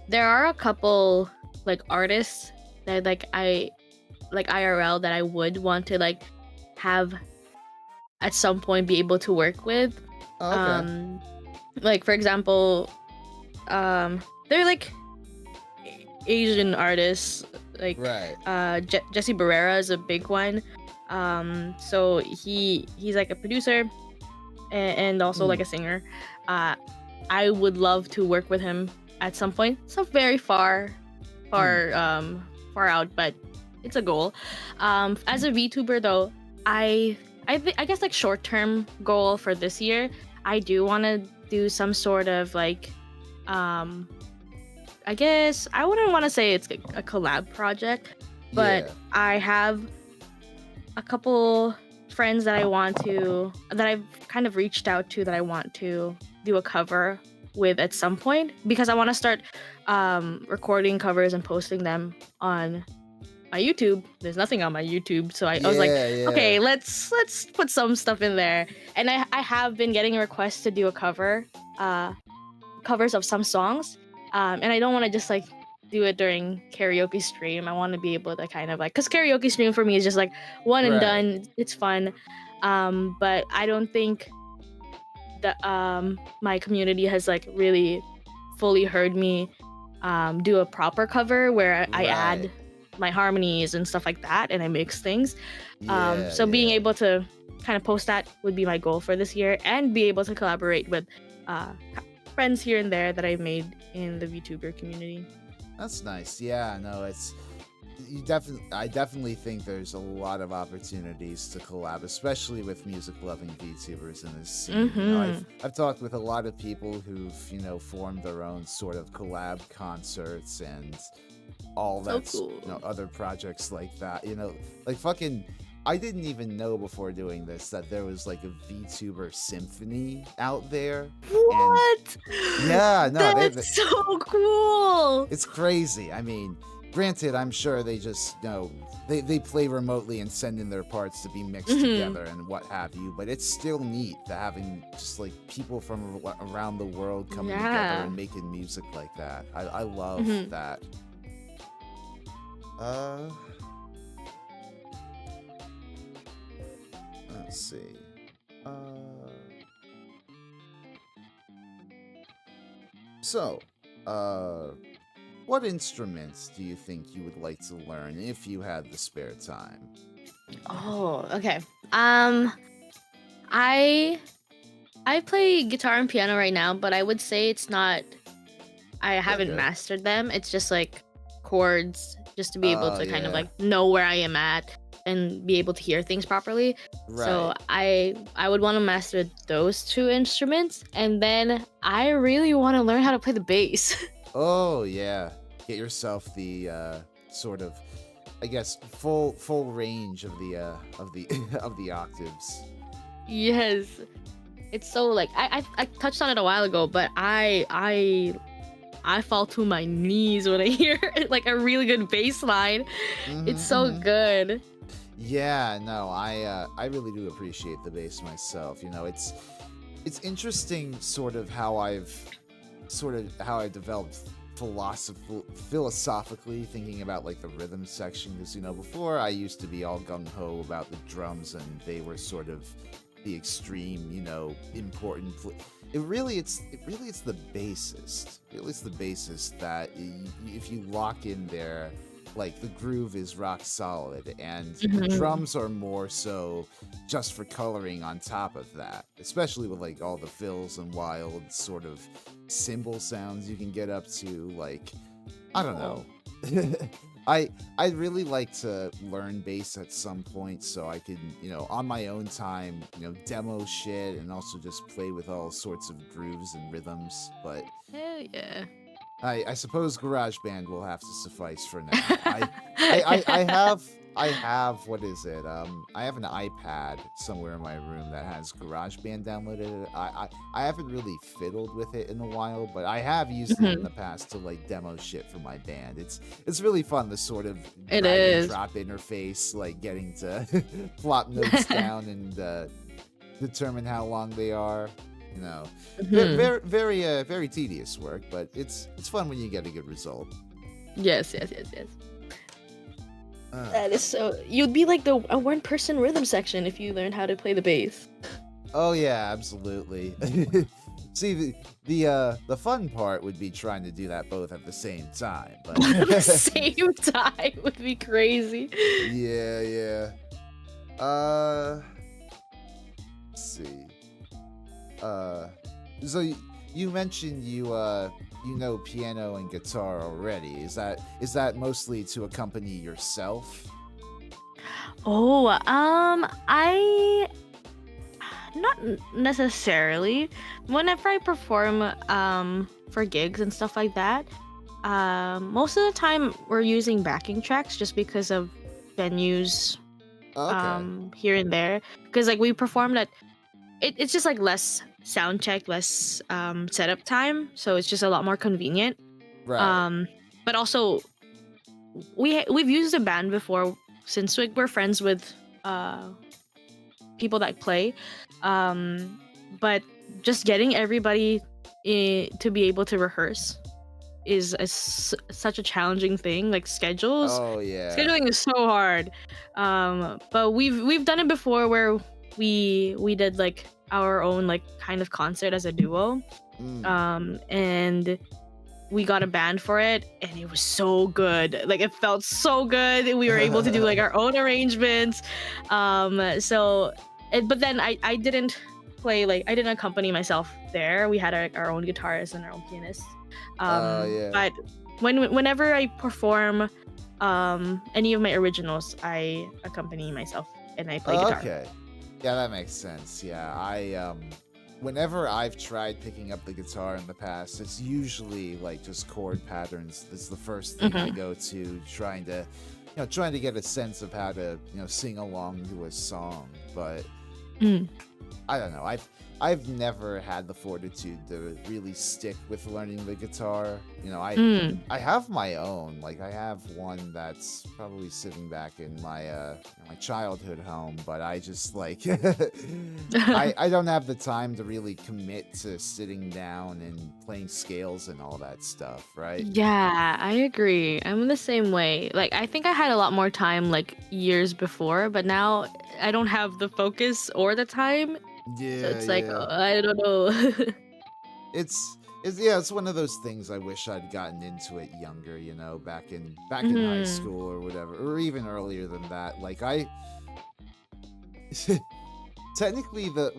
B: there are a couple like artists that I like IRL that I would want to like have at some point be able to work with.
A: Oh, okay.
B: Like for example, they're like Asian artists like
A: Right.
B: Jesse Barrera is a big one. So he's like a producer and also like a singer. I would love to work with him at some point. It's not very far out, but it's a goal. As a VTuber though, I guess like short term goal for this year, I do want to do some sort of like I guess I wouldn't want to say it's a collab project, but
A: Yeah.
B: I have a couple friends that I've kind of reached out to that I want to do a cover with at some point because I want to start recording covers and posting them on my YouTube. There's nothing on my YouTube, so I was like,
A: Yeah, yeah.
B: okay, let's put some stuff in there. And I have been getting requests to do a covers of some songs, and I don't want to just like do it during karaoke stream. I want to be able to kind of like, because karaoke stream for me is just like one and
A: Right.
B: done. It's fun, but I don't think that my community has like really fully heard me do a proper cover where I
A: Right.
B: add my harmonies and stuff like that and I mix things.
A: Yeah,
B: So being
A: yeah.
B: able to kind of post that would be my goal for this year and be able to collaborate with uh, friends here and there that I made in the VTuber community.
A: That's nice. Yeah, no, it's you definitely I definitely think there's a lot of opportunities to collab, especially with music loving VTubers in this scene. You know,
B: Mm-hmm.
A: I've talked with a lot of people who've, formed their own sort of collab concerts and all
B: So
A: that's,
B: cool.
A: other projects like that. Like fucking I didn't even know before doing this that there was like a VTuber symphony out there. And
B: What?
A: yeah, no,
B: That's so cool.
A: it's crazy. I mean, granted, I'm sure they just, they play remotely and send in their parts to be mixed
B: Hmm.
A: together and what have you, but it's still neat to having just like people from around the world coming together
B: Yeah.
A: and making music like that. I love
B: Hmm.
A: that. Uh, let's see. Uh, so, what instruments do you think you would like to learn if you had the spare time?
B: Oh, okay. I I play guitar and piano right now, but I would say it's not. I haven't
A: Okay.
B: mastered them. It's just like chords, just to be able
A: Oh,
B: to kind of
A: yeah.
B: like know where I am at and be able to hear things properly. So
A: Right.
B: I would want to master those two instruments, and then I really want to learn how to play the bass.
A: Oh, yeah. Get yourself the sort of, I guess, full range of the of the octaves.
B: Yes, it's so like I touched on it a while ago, but I fall to my knees when I hear like a really good bass line. It's so
A: Hmm.
B: good.
A: Yeah, no, I really do appreciate the bass myself. It's interesting sort of how I developed philosophically thinking about like the rhythm section because before I used to be all gung ho about the drums and they were sort of the extreme important it's the bassist really it's the bassist that if you lock in there like the groove is rock solid and the
B: Mhm.
A: drums are more so just for coloring on top of that, especially with like all the fills and wild sort of cymbal sounds you can get up to. Like, I don't
B: Oh.
A: know. I'd really like to learn bass at some point so I can, on my own time, demo shit and also just play with all sorts of grooves and rhythms. But
B: Hell yeah.
A: I suppose GarageBand will have to suffice for now. I have what is it? I have an iPad somewhere in my room that has GarageBand downloaded. I haven't really fiddled with it in a while, but I have used it in
B: Mhm.
A: the past to like demo shit for my band. It's really fun the sort of
B: It
A: drag and
B: is.
A: drop interface, like getting to plop notes down and determine how long they are. You know,
B: Mhm.
A: very tedious work, but it's fun when you get a good result.
B: Yes, yes, yes, yes.
A: Uh,
B: That is so. You'd be like the a one-person rhythm section if you learned how to play the bass.
A: oh yeah, absolutely. See, the fun part would be trying to do that both at the same time, but
B: At the same time would be crazy.
A: yeah, yeah. Uh, let's see. Uh, so you mentioned you know piano and guitar already. Is that mostly to accompany yourself?
B: Oh, I not necessarily. Whenever I perform for gigs and stuff like that, most of the time we're using backing tracks just because of venues
A: Okay.
B: here and there. Because like we performed at it's just like less sound check, less setup time, so it's just a lot more convenient.
A: Right.
B: Um, but also we've used a band before since we're friends with uh people that play, um, but just getting everybody to be able to rehearse is such a challenging thing. Like
A: Oh yeah.
B: scheduling is so hard. But we've done it before where we did like our own like kind of concert as a duo.
A: Mm.
B: And we got a band for it, and it was so good. Like it felt so good. We were able to do like our own arrangements. So but then I didn't play, like I didn't accompany myself there. We had our own guitarist and our own pianist.
A: Oh yeah.
B: But whenever I perform any of my originals, I accompany myself and I play guitar.
A: Okay. Yeah, that makes sense. Yeah, whenever I've tried picking up the guitar in the past, it's usually like just chord patterns. That's the first thing I
B: Hmm.
A: go to, trying to get a sense of how to, sing along to a song. But
B: Mm.
A: I don't know. I've never had the fortitude to really stick with learning the guitar.
B: Mm.
A: I have my own. Like I have one that's probably sitting back in my childhood home, but I just like I don't have the time to really commit to sitting down and playing scales and all that stuff, right?
B: Yeah, I agree. I'm the same way. Like I think I had a lot more time like years before, but now I don't have the focus or the time. So
A: Yeah,
B: it's like
A: yeah.
B: I don't know.
A: It's one of those things I wish I'd gotten into it younger, back in high
B: Hmm.
A: school or whatever, or even earlier than that. Like I technically the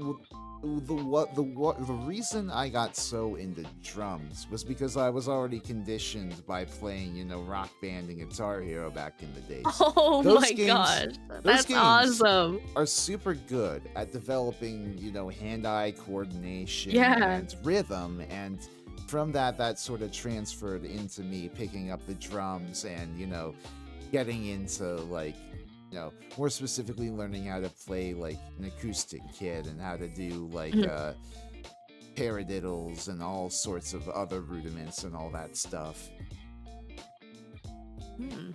A: reason I got so into drums was because I was already conditioned by playing, Rock Band and Guitar Hero back in the days.
B: Oh
A: Those
B: my
A: games
B: gosh.
A: those
B: That's
A: games
B: awesome.
A: are super good at developing, hand-eye coordination
B: Yeah.
A: and rhythm, and from that sort of transferred into me picking up the drums and, getting into like, more specifically learning how to play like an acoustic kit and how to do like
B: Mhm.
A: paradiddles and all sorts of other rudiments and all that stuff.
B: Hmm.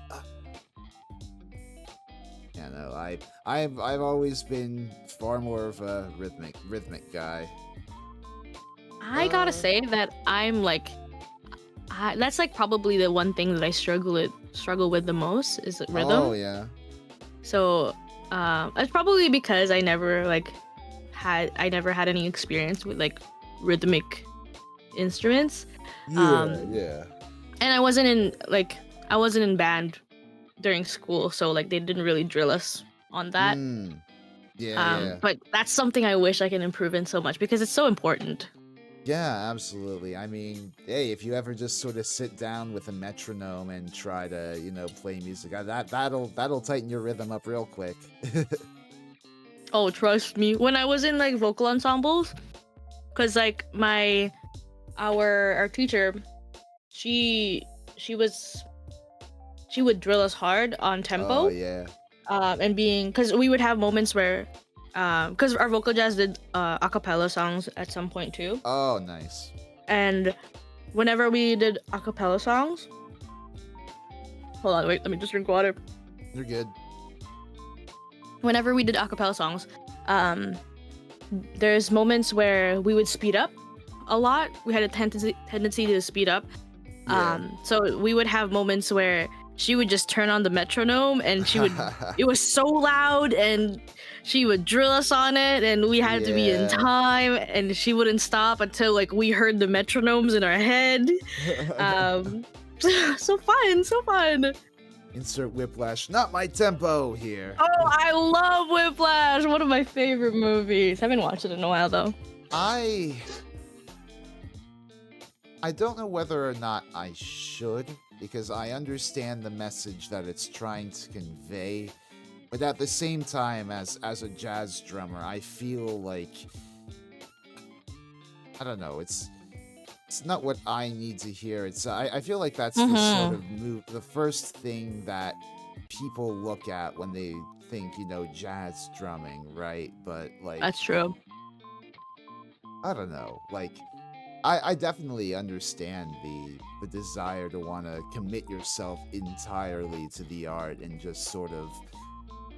A: Uh, no, I've always been far more of a rhythmic guy.
B: I gotta
A: Uh
B: say that I'm like that's like probably the one thing that I struggle with the most is
A: oh
B: rhythm.
A: yeah.
B: So it's probably because I never had any experience with like rhythmic instruments.
A: Yeah,
B: Um
A: yeah.
B: and I wasn't in band during school, so like they didn't really drill us on that.
A: Mm. Yeah, yeah.
B: But that's something I wish I can improve in so much because it's so important.
A: Yeah, absolutely. I mean, hey, if you ever just sort of sit down with a metronome and try to, play music, that'll tighten your rhythm up real quick.
B: Oh, trust me. When I was in like vocal ensembles, cuz like our teacher, she she was she would drill us hard on
A: Oh
B: tempo.
A: yeah.
B: And being cuz we would have moments where cuz our vocal jazz did a cappella songs at some point too.
A: Oh, nice.
B: And whenever we did a cappella songs, hold on, wait, let me just drink water.
A: You're good.
B: Whenever we did a cappella songs, um there's moments where we would speed up a lot. We had a tendency to speed up.
A: Yeah.
B: So we would have moments where she would just turn on the metronome and it was so loud, and she would drill us on it, and we had to be in
A: Yeah.
B: time, and she wouldn't stop until like we heard the metronomes in our head. Um, so fun, so fun.
A: Insert whiplash. Not my tempo here.
B: Oh, I love Whiplash. One of my favorite movies. Haven't watched it in a while though.
A: I I don't know whether or not I should, because I understand the message that it's trying to convey, but at the same time, as a jazz drummer, I feel like I don't know. It's not what I need to hear. I feel like that's the sort
B: Mm-hmm.
A: of the first thing that people look at when they think jazz drumming, right? But like
B: That's true.
A: I don't know. Like, I definitely understand the desire to want to commit yourself entirely to the art and just sort of,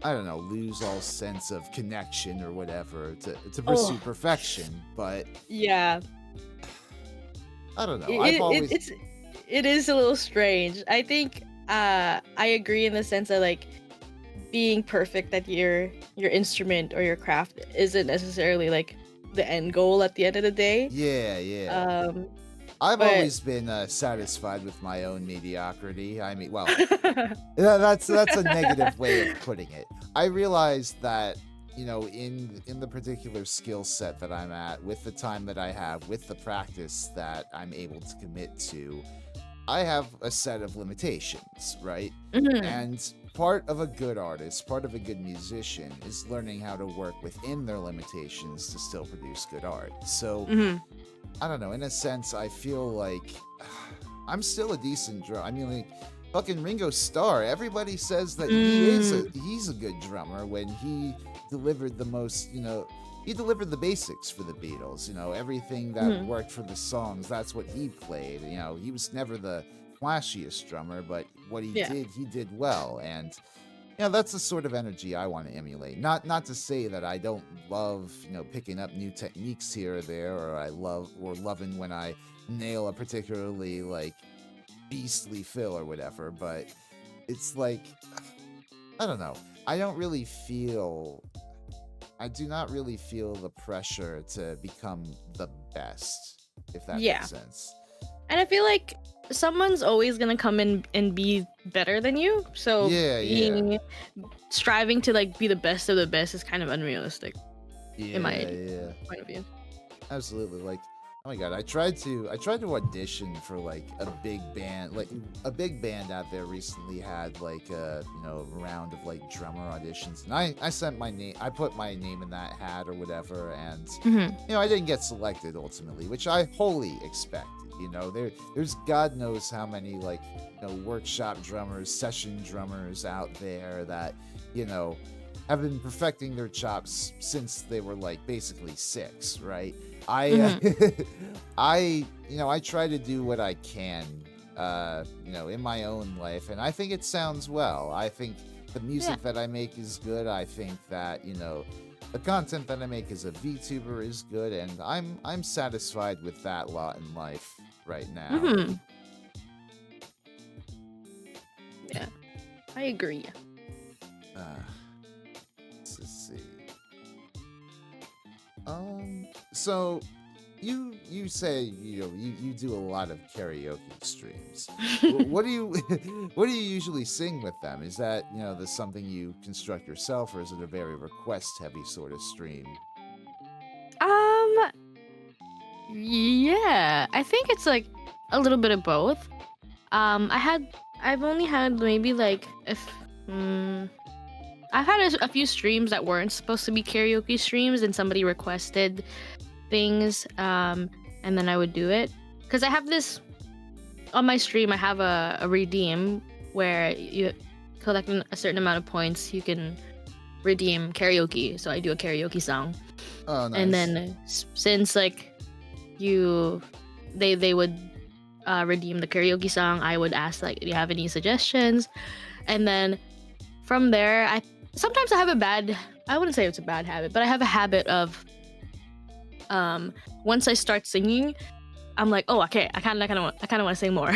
A: I don't know, lose all sense of connection or whatever to pursue
B: Oh,
A: perfection. But
B: yeah.
A: I don't know. I've
B: It, it,
A: always
B: it's it is a little strange. I think I agree in the sense that like being perfect at your instrument or your craft isn't necessarily like the end goal at the end of the day.
A: yeah, yeah.
B: Um,
A: I've
B: but
A: always been satisfied with my own mediocrity. I mean, well, that's a negative way of putting it. I realized that, in the particular skill set that I'm at, with the time that I have, with the practice that I'm able to commit to, I have a set of limitations, right?
B: Mhm,
A: And part of a good artist, part of a good musician is learning how to work within their limitations to still produce good art. So,
B: mhm.
A: I don't know. In a sense, I feel like I'm still a decent drummer. I mean, like fucking Ringo Starr. Everybody says that
B: Mm,
A: he's a good drummer when he delivered the most. He delivered the basics for the Beatles. Everything that
B: mhm.
A: worked for the songs. That's what he played. He was never the flashiest drummer, but what
B: Yeah.
A: he did well. And yeah, that's the sort of energy I want to emulate. Not to say that I don't love, picking up new techniques here or there, or I love or loving when I nail a particularly like beastly fill or whatever, but it's like I don't know. I don't really feel I do not really feel the pressure to become the best, if that
B: Yeah.
A: makes sense.
B: And I feel like someone's always gonna come in and be better than you. So
A: Yeah, yeah.
B: being striving to like be the best of the best is kind of unrealistic in
A: Yeah,
B: my
A: yeah.
B: point of view.
A: Absolutely. Like, oh my god, I tried to audition for like a big band. Like a big band out there recently had like a round of like drummer auditions. And I sent my name I put my name in that hat or whatever, and
B: Hmm.
A: I didn't get selected ultimately, which I wholly expected. There's God knows how many like workshop drummers, session drummers out there that, you know, have been perfecting their chops since they were like basically 6, right? I
B: Hmm.
A: I try to do what I can in my own life, and I think it sounds well. I think the
B: Yeah.
A: music that I make is good. I think that, the content that I make as a VTuber is good, and I'm satisfied with that lot in life right now.
B: Hmm. Yeah. I agree.
A: Uh, let's just see. So you say you do a lot of karaoke streams. What do you what do you usually sing with them? Is that this something you construct yourself, or is it a very request heavy sort of stream?
B: um. Yeah. I think it's like a little bit of both. I've only had maybe like if. I've had a few streams that weren't supposed to be karaoke streams, and somebody requested things, and then I would do it. Cause I have this on my stream. I have a redeem where you collect a certain amount of points, you can redeem karaoke. So I do a karaoke song,
A: Oh,
B: and
A: nice.
B: then since like you, they would redeem the karaoke song, I would ask like, do you have any suggestions? And then from there, I sometimes I have a bad. I wouldn't say it's a bad habit, but I have a habit of once I start singing, I'm like, oh, okay, I kind of want to sing more.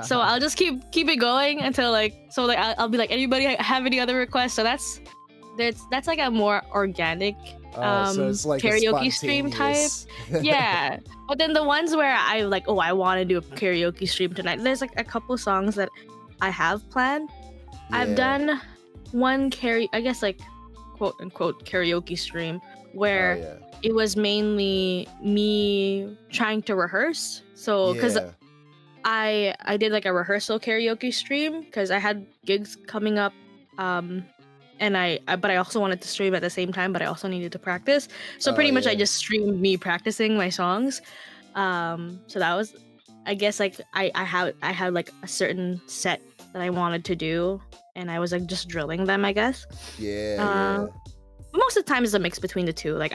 B: So I'll just keep it going until like, so like I'll be like, anybody have any other requests? So that's like a more organic
A: Oh, so it's like a
B: karaoke stream type.
A: spontaneous.
B: Yeah. But then the ones where I like, oh, I want to do a karaoke stream tonight. There's like a couple songs that I have planned. I've
A: Yeah.
B: done one I guess like quote unquote karaoke stream
A: Oh
B: where
A: yeah.
B: it was mainly me trying to rehearse. So cuz
A: Yeah.
B: I did like a rehearsal karaoke stream cuz I had gigs coming up, um and but I also wanted to stream at the same time, but I also needed to practice. So
A: Oh
B: pretty much I
A: yeah.
B: just streamed me practicing my songs. So that was, I guess, like I had like a certain set that I wanted to do, and I was like just drilling them, I guess.
A: Yeah,
B: Uh,
A: yeah.
B: most of the time is a mix between the two. Like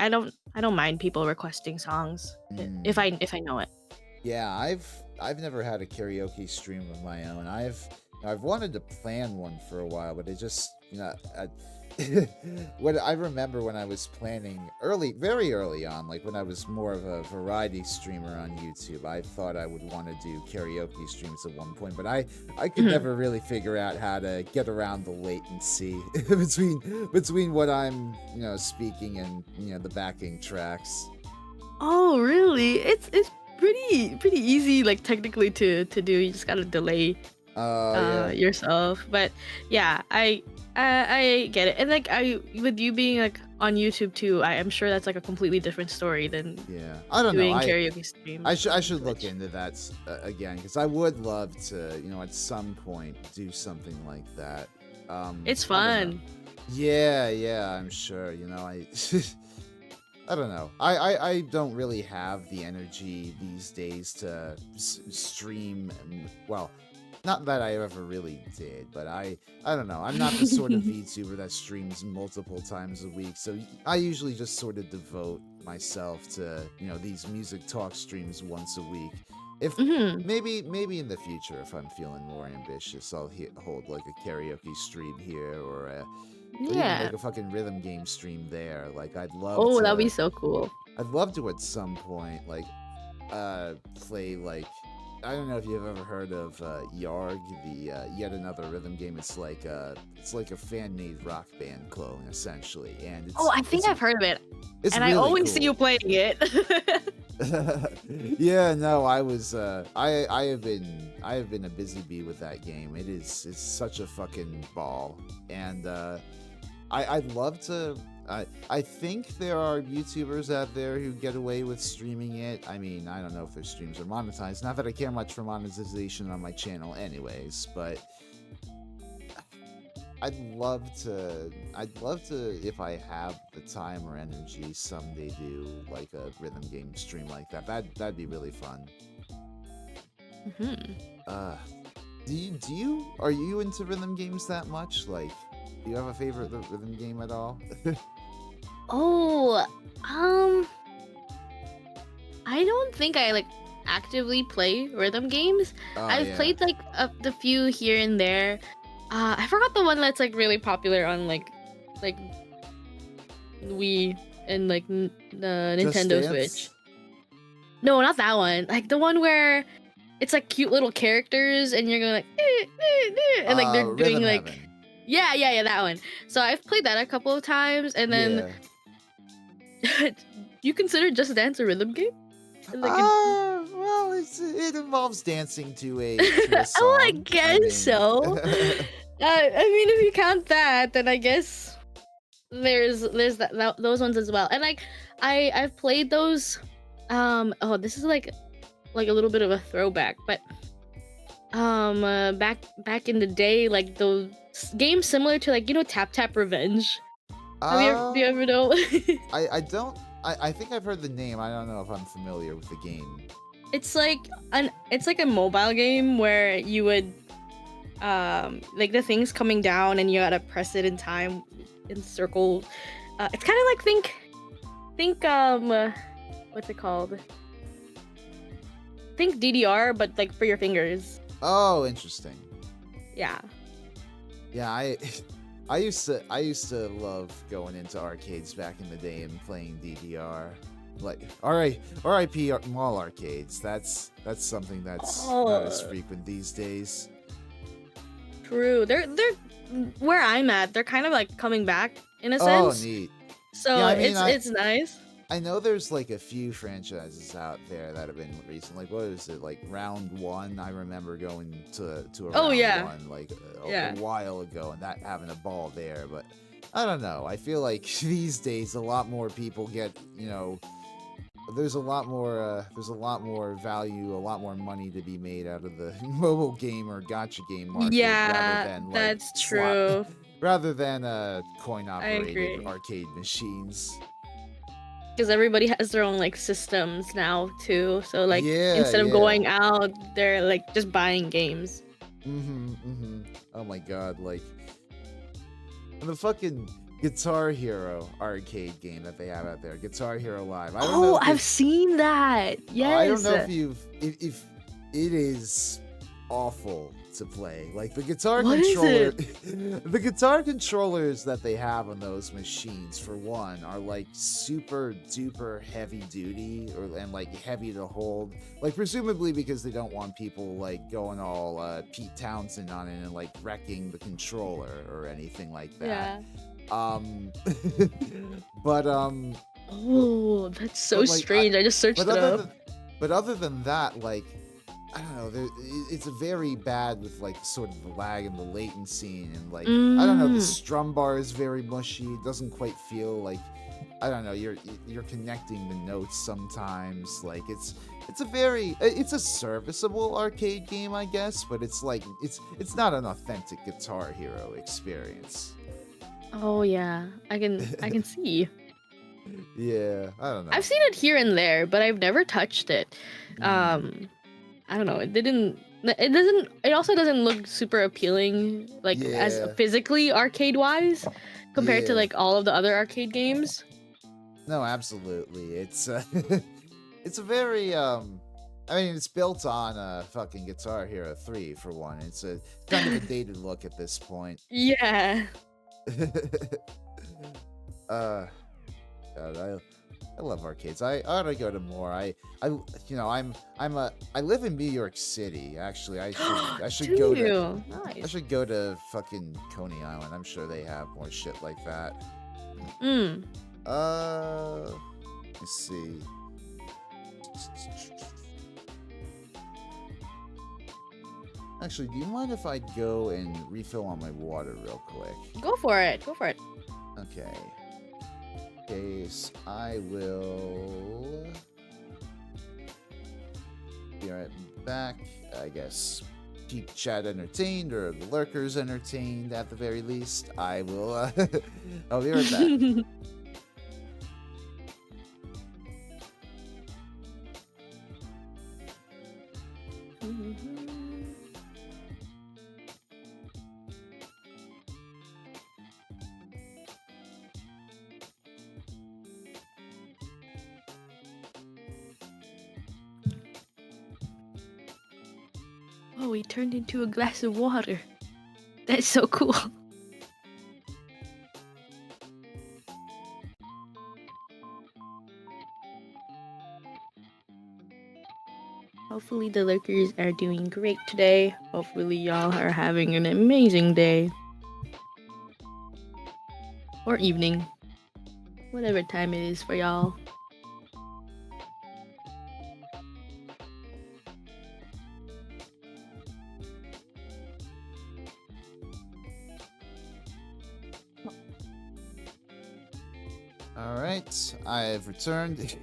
B: I don't mind people requesting songs if
A: Mm.
B: I know it.
A: Yeah, I've never had a karaoke stream of my own. I've wanted to plan one for a while, but it just what I remember when I was planning very early on, like when I was more of a variety streamer on YouTube, I thought I would want to do karaoke streams at one point, but I could
B: Mhm.
A: never really figure out how to get around the latency between what I'm speaking and the backing tracks.
B: Oh, really? It's pretty easy, like technically to do. You just gotta delay
A: Oh yeah.
B: yourself. But yeah, I get it. And like I with you being like on YouTube too, I am sure that's like a completely different story than
A: Yeah, I don't know.
B: doing
A: I
B: karaoke streams
A: I
B: on
A: should look
B: Twitch.
A: into that again because I would love to, at some point do something like that.
B: It's
A: I don't know.
B: fun.
A: Yeah, yeah, I'm sure. I don't know. I don't really have the energy these days to stream. Well, not that I ever really did, but I don't know. I'm not the sort of VTuber that streams multiple times a week, so I usually just sort of devote myself to these music talk streams once a week. If
B: Hmm.
A: maybe in the future, if I'm feeling more ambitious, I'll hold like a karaoke stream here or even
B: Yeah.
A: like a fucking rhythm game stream there. Like
B: Oh, that'd be so cool.
A: I'd love to at some point like play like I don't know if you've ever heard of Yarg, the yet another rhythm game. It's like a fan made rock band clone essentially, and
B: Oh, I think I've heard of it,
A: it's
B: and I
A: really
B: always see you
A: cool.
B: playing it.
A: Yeah, no, I was I have been a busy bee with that game. It's such a fucking ball, and I'd love to. I think there are YouTubers out there who get away with streaming it. I mean, I don't know if their streams are monetized. Not that I care much for monetization on my channel, anyways. But I'd love to, if I have the time or energy, someday do like a rhythm game stream like that. That'd be really fun.
B: Hmm.
A: Uh, are you into rhythm games that much? Like, do you have a favorite rhythm game at all?
B: Oh, um, I don't think I like actively play rhythm games.
A: Oh
B: I've
A: yeah.
B: played like the few here and there. I forgot the one that's like really popular on like Wii and like the
A: Just
B: Nintendo
A: Dance?
B: Switch. No, not that one. Like the one where it's like cute little characters and you're going like and like they're doing
A: Rhythm
B: like
A: Heaven.
B: yeah, that one. So I've played that a couple of times and then
A: Yeah.
B: you consider Just Dance a rhythm game? Like
A: Well, it involves dancing to a
B: oh, I
A: song. I
B: guess
A: mean,
B: so. I mean, if you count that, then I guess there's those ones as well. And like I've played those. Oh, this is like a little bit of a throwback, but back in the day, like those games similar to like Tap Tap Revenge. Do you
A: uh,
B: ever know?
A: I don't. I think I've heard the name. I don't know if I'm familiar with the game.
B: It's like a mobile game where you would like the thing's coming down and you gotta press it in time in circle. It's kind of like think what's it called? Think DDR, but like for your fingers.
A: Oh, interesting.
B: Yeah.
A: Yeah, I used to love going into arcades back in the day and playing DDR. Like, RIP mall arcades. That's something that's not as
B: Oh,
A: frequent these days.
B: true. They're where I'm at. They're kind of like coming back in a
A: Oh,
B: sense.
A: neat.
B: So
A: Yeah, I mean,
B: it's nice.
A: I know there's like a few franchises out there that have been recent. Like, what is it? Like Round One. I remember going to a
B: Oh
A: Round
B: yeah,
A: One like
B: yeah.
A: a while ago, and that having a ball there. But I don't know. I feel like these days a lot more people get there's a lot more value, a lot more money to be made out of the mobile game or gotcha game market rather
B: Yeah,
A: than like
B: that's
A: slot
B: true.
A: rather than coin
B: I
A: operated
B: agree.
A: arcade machines.
B: Because everybody has their own like systems now too. So like
A: Yeah,
B: instead of
A: yeah.
B: going out, they're like just buying games.
A: Mm-hmm. Oh my god, like the fucking Guitar Hero arcade game that they have out there. Guitar Hero Live. I don't know
B: Oh,
A: if
B: I've
A: you've
B: seen that.
A: I don't
B: Yes.
A: know if it is awful to play. Like the guitar
B: What is
A: controller,
B: it?
A: the guitar controllers that they have on those machines, for one, are like super duper heavy duty and like heavy to hold. Like presumably because they don't want people like going all Pete Townsend on it and like wrecking the controller or anything like that.
B: Yeah.
A: Um, but
B: Oh, that's so
A: but like
B: strange. I just searched
A: but
B: it
A: other
B: up.
A: than but other than that, like I don't know, it's very bad with like sort of the lag and the latency and like I don't know, the
B: Mm.
A: strum bar is very mushy. It doesn't quite feel like I don't know, you're connecting the notes sometimes. Like it's a serviceable arcade game, I guess, but it's like it's not an authentic Guitar Hero experience.
B: Oh yeah, I can see.
A: Yeah, I don't
B: I've
A: know.
B: seen it here and there, but I've never touched it.
A: Mm,
B: I don't know. It didn't. It doesn't. It also doesn't look super appealing, like as
A: yeah,
B: physically arcade wise, compared to
A: yeah.
B: like all of the other arcade games.
A: No, absolutely. It's it's a very I mean it's built on fucking Guitar Hero 3 for one. It's a kind of a dated look at this point.
B: Yeah.
A: uh God, I love arcades. I ought to go to more. I you know, I live in New York City. Actually, I should
B: Do
A: go to
B: you?
A: I
B: Nice.
A: should go to fucking Coney Island. I'm sure they have more shit like that.
B: Mm.
A: Let's see. Actually, do you mind if I go and refill on my water real quick?
B: Go for it. Go for it.
A: Okay. Case I will be right back. I guess keep chat entertained or the lurkers entertained at the very least. I will. I'll be right back.
B: Oh, he turned into a glass of water. That's so cool. Hopefully the lurkers are doing great today. Hopefully y'all are having an amazing day. Or evening. Whatever time it is for y'all.
A: All right, I've returned.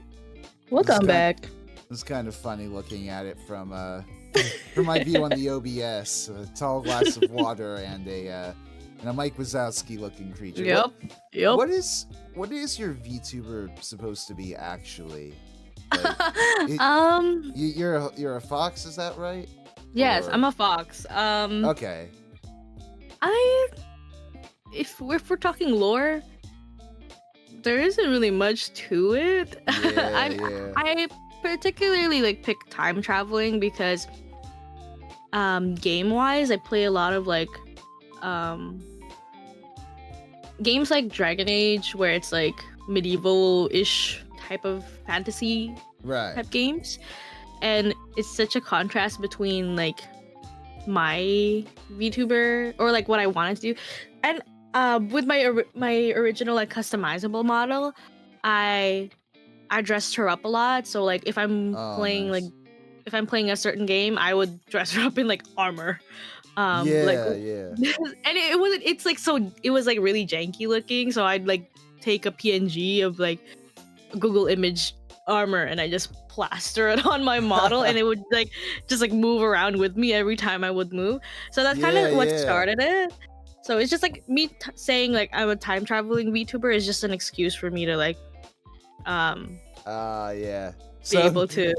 B: Welcome back.
A: It's kind of funny looking at it from my view on the OBS. A tall glass of water and a Mike Wazowski looking creature.
B: Yep. Yep.
A: What is your VTuber supposed to be actually? Like, you're a fox, is that right?
B: Yes,
A: Or-
B: I'm a fox.
A: Okay.
B: If we're talking lore, there isn't really much to it.
A: Yeah, yeah.
B: I particularly like pick time traveling because game wise I play a lot of like games like Dragon Age where it's like medieval-ish type of fantasy
A: Right.
B: type games, and it's such a contrast between like my VTuber or like what I wanted to do, and with my original like customizable model, I dressed her up a lot. So like if I'm
A: Oh,
B: playing
A: nice.
B: like if I'm playing a certain game, I would dress her up in like armor.
A: Yeah,
B: Like
A: yeah.
B: and it wasn't it's like so it was like really janky looking, so I'd like take a PNG of like Google image armor and I just plaster it on my model and it would like just like move around with me every time I would move. So that's kind
A: Yeah,
B: of what
A: yeah.
B: started it. So it's just like me saying like I'm a time traveling VTuber is just an excuse for me to like
A: Yeah.
B: be able to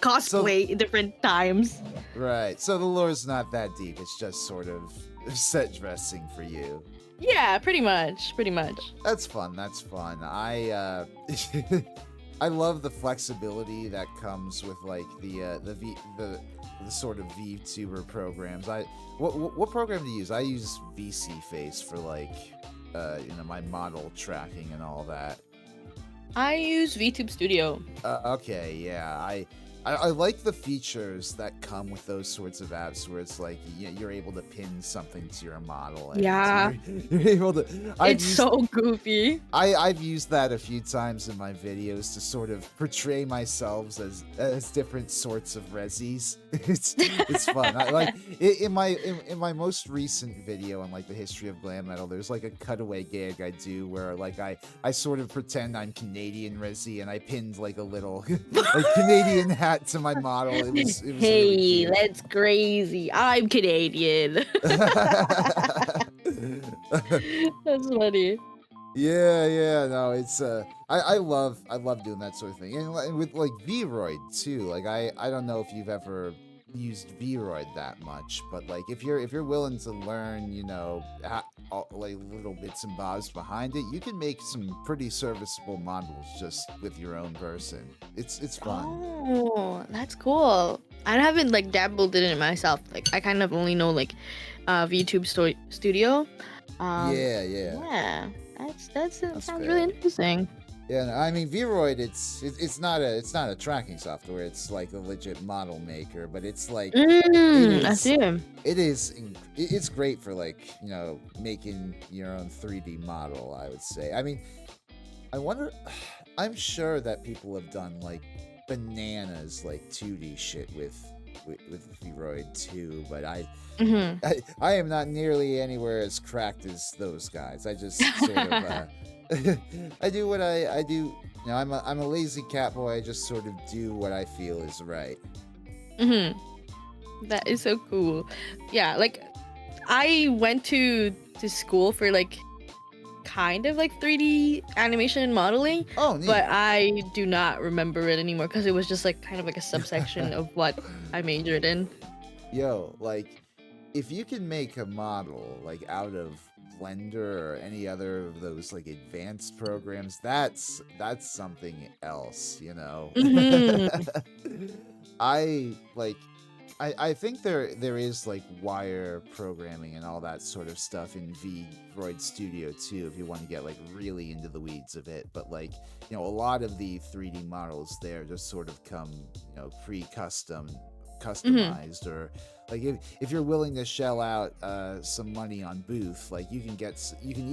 B: cosplay different times.
A: Right. So the lore's not that deep. It's just sort of set dressing for you.
B: Yeah, pretty much, pretty much.
A: That's fun. That's fun. I love the flexibility that comes with like the sort of VTuber programs. What program do you use? I use VC Face for like my model tracking and all that.
B: I use VTube Studio.
A: Okay, yeah. I like the features that come with those sorts of apps where it's like you're able to pin something to your model and
B: Yeah,
A: you're able to.
B: it's so goofy.
A: I've used that a few times in my videos to sort of portray myself as different sorts of resis. It's fun. I like in my most recent video on like the history of glam metal. There's like a cutaway gig I do where like I sort of pretend I'm Canadian resi and I pinned like a little like Canadian hat to my model. It was really
B: Hey,
A: cute.
B: that's crazy. I'm Canadian. That's funny.
A: Yeah, no, it's I love doing that sort of thing, and with like Vroid too. Like I don't know if you've ever used Vroid that much, but like if you're willing to learn, like little bits and bobs behind it, you can make some pretty serviceable models just with your own person. It's fun.
B: Oh, that's cool. I haven't like dabbled in it myself. Like I kind of only know like VTube Studio.
A: Yeah,
B: Yeah, that sounds
A: that's
B: really
A: fair.
B: interesting.
A: Yeah, no, I mean Vroid, it's not a tracking software. It's like a legit model maker, but it's like it
B: I
A: is
B: see.
A: it's great for like making your own 3D model. I would say. I mean, I wonder. I'm sure that people have done like bananas like 2D shit with Vroid too, but
B: Mm-hmm.
A: I am not nearly anywhere as cracked as those guys. I just sort of I do what I do. I'm a lazy cat boy. I just sort of do what I feel is right.
B: Mm-hmm. That is so cool. Yeah, like I went to school for like kind of like 3D animation and modeling,
A: Oh, neat.
B: but I do not remember it anymore because it was just like kind of like a subsection of what I majored in.
A: Yo, like if you can make a model like out of Blender or any other of those like advanced programs, that's something else,
B: Mm-hmm.
A: I like I think there is like wire programming and all that sort of stuff in Vroid Studio too, if you want to get like really into the weeds of it. But like, a lot of the 3D models there just sort of come,
B: Mm-hmm.
A: customized, or like if you're willing to shell out some money on Booth, like you can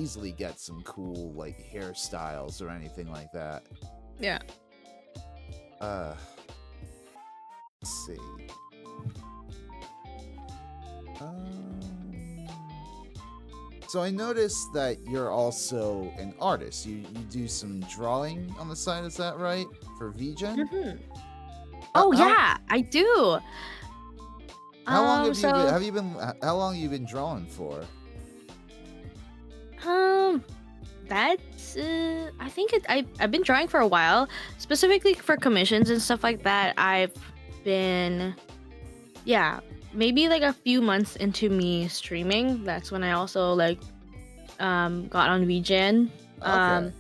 A: easily get some cool like hairstyles or anything like that.
B: Yeah.
A: Uh, let's see. Um, so I noticed that you're also an artist. You do some drawing on the side, is that right? For VGen?
B: Mm-hmm.
A: How,
B: Oh
A: how
B: yeah, I do.
A: how long have you been
B: So
A: how long have you been drawing for?
B: um, that's I think I've been drawing for a while, specifically for commissions and stuff like that. I've been, yeah, maybe like a few months into me streaming. That's when I also like got on VGen.
A: Okay.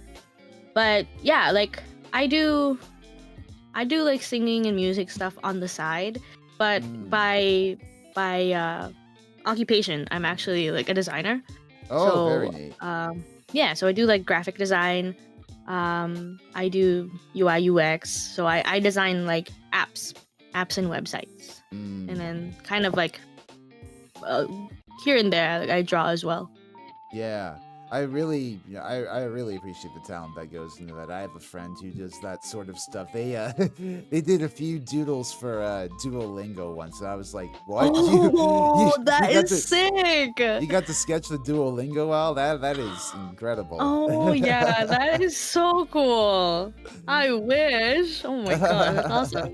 B: But yeah, like I do like singing and music stuff on the side, but
A: Mm.
B: by occupation, I'm actually like a designer.
A: Oh, very
B: So
A: neat.
B: yeah, so I do like graphic design. I do UI UX. So I design like apps and websites, and
A: Mm.
B: then kind of like uh, here and there like, I draw as well.
A: Yeah. I really appreciate the talent that goes into that. I have a friend who does that sort of stuff. They they did a few doodles for Duolingo once, and I was like, "What?
B: Oh, that
A: got
B: is
A: to
B: sick!
A: you got to sketch the Duolingo out? That is incredible."
B: Oh yeah, that is so cool. I wish. Oh my god, that's awesome.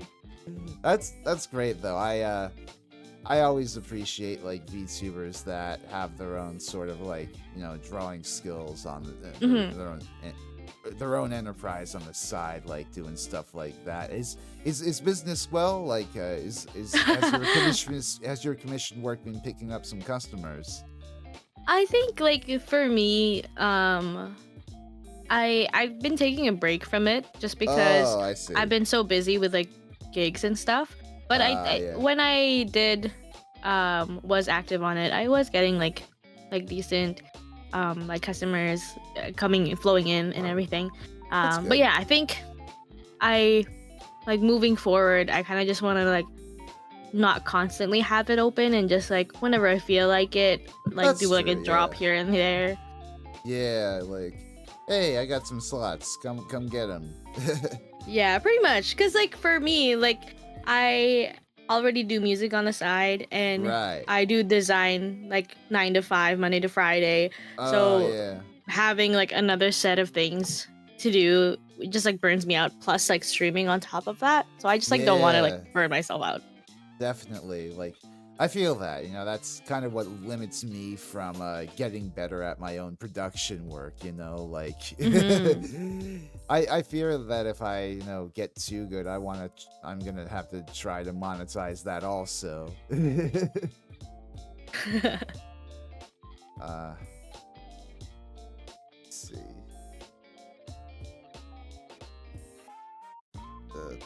A: That's great though. I always appreciate like VTubers that have their own sort of like drawing skills on
B: Hmm.
A: their own enterprise on the side, like doing stuff like that. Is business well? Like is has your commission work been picking up some customers?
B: I think like for me, I've been taking a break from it just because
A: Oh, I
B: I've
A: see.
B: been so busy with like gigs and stuff. But I
A: Yeah.
B: when I did was active on it, I was getting like decent like customers coming flowing in and everything.
A: That's
B: But
A: good.
B: yeah, I think I like moving forward, I kind of just want to like not constantly have it open and just like whenever I feel like it, like do
A: That's
B: like a
A: true.
B: drop
A: Yeah.
B: here and there.
A: Yeah, like, hey, I got some slots. Come get them.
B: Yeah, pretty much. Cause like for me, like I already do music on the side and
A: Right.
B: I do design like 9 to 5, Monday to Friday.
A: Oh,
B: So
A: yeah.
B: having like another set of things to do just like burns me out. Plus like streaming on top of that. So I just like don't want to like
A: Yeah,
B: burn myself out.
A: definitely. Like, I feel that, that's kind of what limits me from getting better at my own production work, like
B: Hmm.
A: I fear that if I, get too good, I'm gonna have to try to monetize that also. uh let's see. The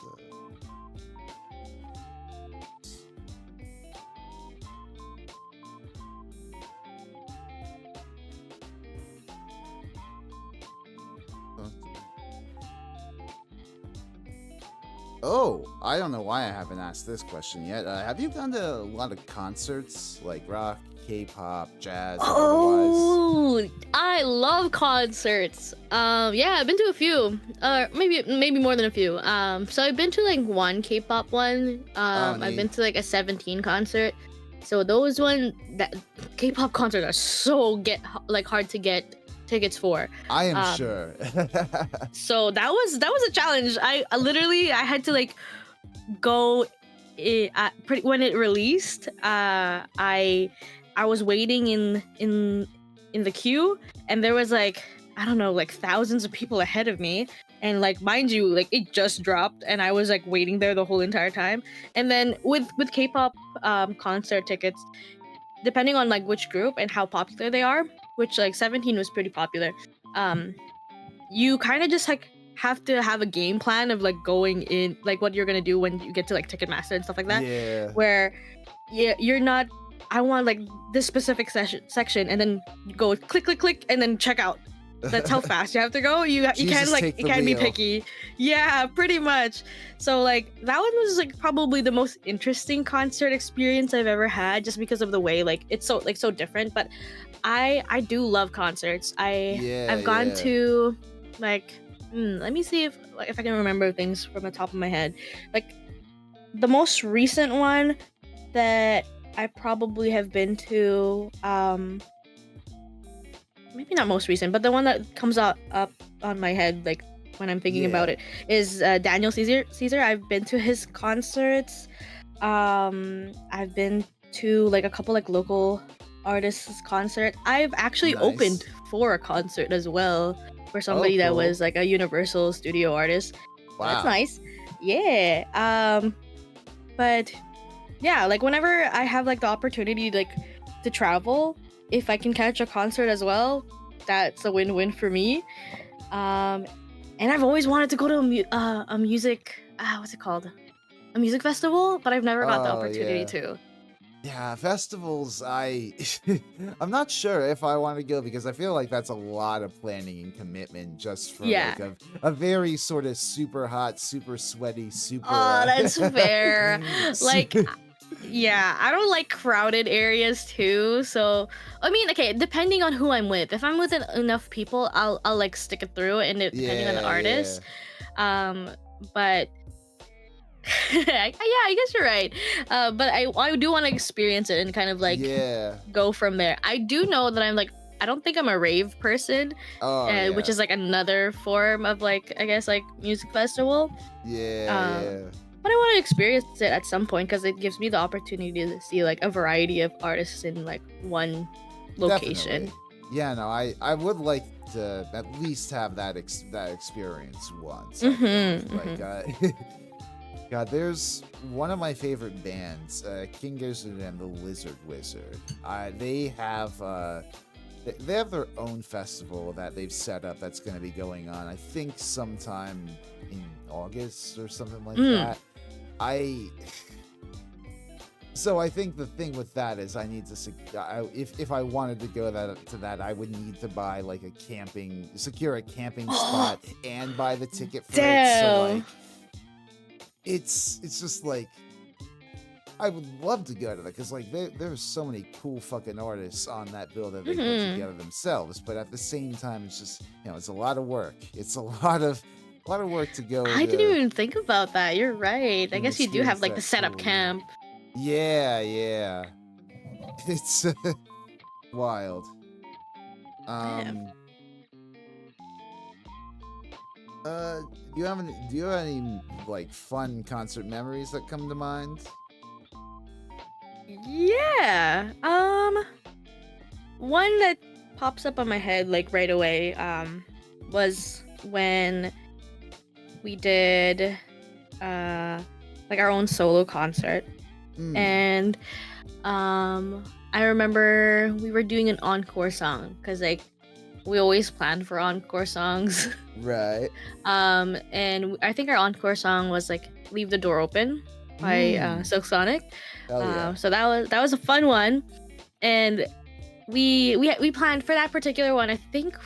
A: Oh, I don't know why I haven't asked this question yet. Have you gone to a lot of concerts, like rock, K-pop, jazz, or otherwise?
B: Oh, I love concerts. Yeah, I've been to a few. Maybe more than a few. So I've been to like one K-pop one.
A: Oh,
B: I've
A: neat.
B: been to like a 17 concert. So those that K-pop concerts are so like hard to get tickets for.
A: I am
B: Um,
A: sure.
B: so that was a challenge. I literally I had to like go when it released. I was waiting in the queue, and there was like I don't know like thousands of people ahead of me, and like mind you like it just dropped and I was like waiting there the whole entire time. And then with K-pop concert tickets, depending on like which group and how popular they are, which like 17 was pretty popular, um you kind of just like have to have a game plan of like going in like what you're gonna do when you get to like Ticketmaster and stuff like that,
A: Yeah.
B: where you're not I want like this specific section and then you go click click click and then check out. That's how fast you have to go. You can't
A: Jesus,
B: like
A: take
B: you
A: the
B: can't be
A: wheel.
B: picky. Yeah, pretty much. So like that one was like probably the most interesting concert experience I've ever had, just because of the way like it's so different. But I do love concerts.
A: Yeah,
B: I've gone
A: yeah.
B: to like let me see if I can remember things from the top of my head. Like the most recent one that I probably have been to, maybe not most recent, but the one that comes out up on my head like when I'm thinking about
A: Yeah.
B: it is Daniel Caesar. I've been to his concerts. I've been to like a couple like local artists concert. I've actually opened
A: Nice.
B: for a concert as well for
A: Oh,
B: somebody that
A: cool.
B: was like a Universal Studio artist. So that's
A: Wow.
B: nice. Yeah. But yeah, like whenever I have like the opportunity like to travel, if I can catch a concert as well, that's a win-win for me. Um, and I've always wanted to go to a music what's it called? A music festival, but I've never got the
A: Oh,
B: opportunity
A: yeah.
B: to.
A: Yeah, festivals, I'm not sure if I want to go because I feel like that's a lot of planning and commitment just for
B: Yeah.
A: like a very sort of super hot, super sweaty, super
B: Oh, that's fair. Like,
A: su-
B: yeah, I don't like crowded areas too. So, I mean, okay, depending on who I'm with. If I'm with enough people, I'll like stick it through, and depending on the
A: Yeah, yeah.
B: artist. Um, but yeah, I guess you're right. But I do want to experience it and kind of like
A: Yeah.
B: go from there. I do know that I'm like I don't think I'm a rave person,
A: Oh,
B: which
A: yeah.
B: is like another form of like I guess like music festival.
A: Yeah,
B: Um,
A: yeah.
B: but I want to experience it at some point because it gives me the opportunity to see like a variety of artists in like one location.
A: Definitely. Yeah, no, I would like to at least have that experience once, I think.
B: Mm-hmm.
A: Like
B: Mm-hmm.
A: God, there's one of my favorite bands, King Gizzard and the Lizard Wizard. They have they have their own festival that they've set up that's going to be going on. I think sometime in August or something like
B: Mm.
A: that. I So I think the thing with that is I need to if I wanted to go to that, I would need to buy like secure a camping spot and buy the ticket for it. So like
B: Damn.
A: it's just like I would love to go to that because like there's so many cool fucking artists on that bill that they put
B: Mhm.
A: together themselves. But at the same time, it's just it's a lot of work. It's a lot of work to go
B: I didn't
A: to
B: even think about that. You're right. I guess you do have
A: experience
B: like the
A: that
B: setup
A: fully.
B: camp.
A: Yeah, yeah. It's wild.
B: Damn.
A: Um. Do you have any like fun concert memories that come to mind?
B: Yeah. One that pops up on my head like right away was when we did like our own solo concert.
A: Mm,
B: And I remember we were doing an encore song because like we always plan for encore songs.
A: right.
B: And I think our encore song was like "Leave the Door Open" by
A: Mm,
B: Silk Sonic.
A: hell yeah.
B: So that was a fun one, and we planned for that particular one. I think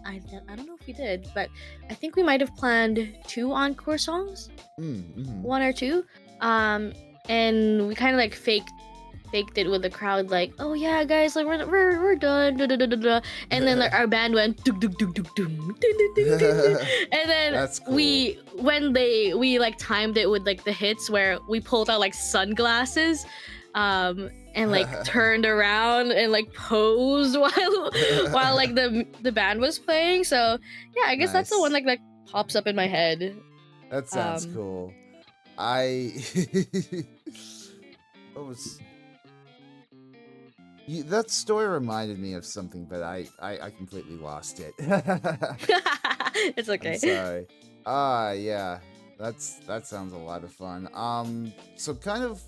B: I don't know if we did, but I think we might have planned 2 encore songs,
A: Mm-hmm.
B: 1 or 2. And we kind of like faked it with the crowd, like, oh yeah guys, like we're done, da, da, da, da, da. And then like, our band went duk, duk, duk, duk, duk, dun, dun, dun, dun, dun. And then
A: That's cool.
B: we like timed it with like the hits where we pulled out like sunglasses and like turned around and like posed while like the band was playing. So yeah, I guess that's the one
A: Nice.
B: like that pops up in my head.
A: That sounds
B: um
A: cool. I what was that story reminded me of something, but I completely lost it.
B: it's
A: I'm
B: okay.
A: sorry. Yeah. That sounds a lot of fun. So kind of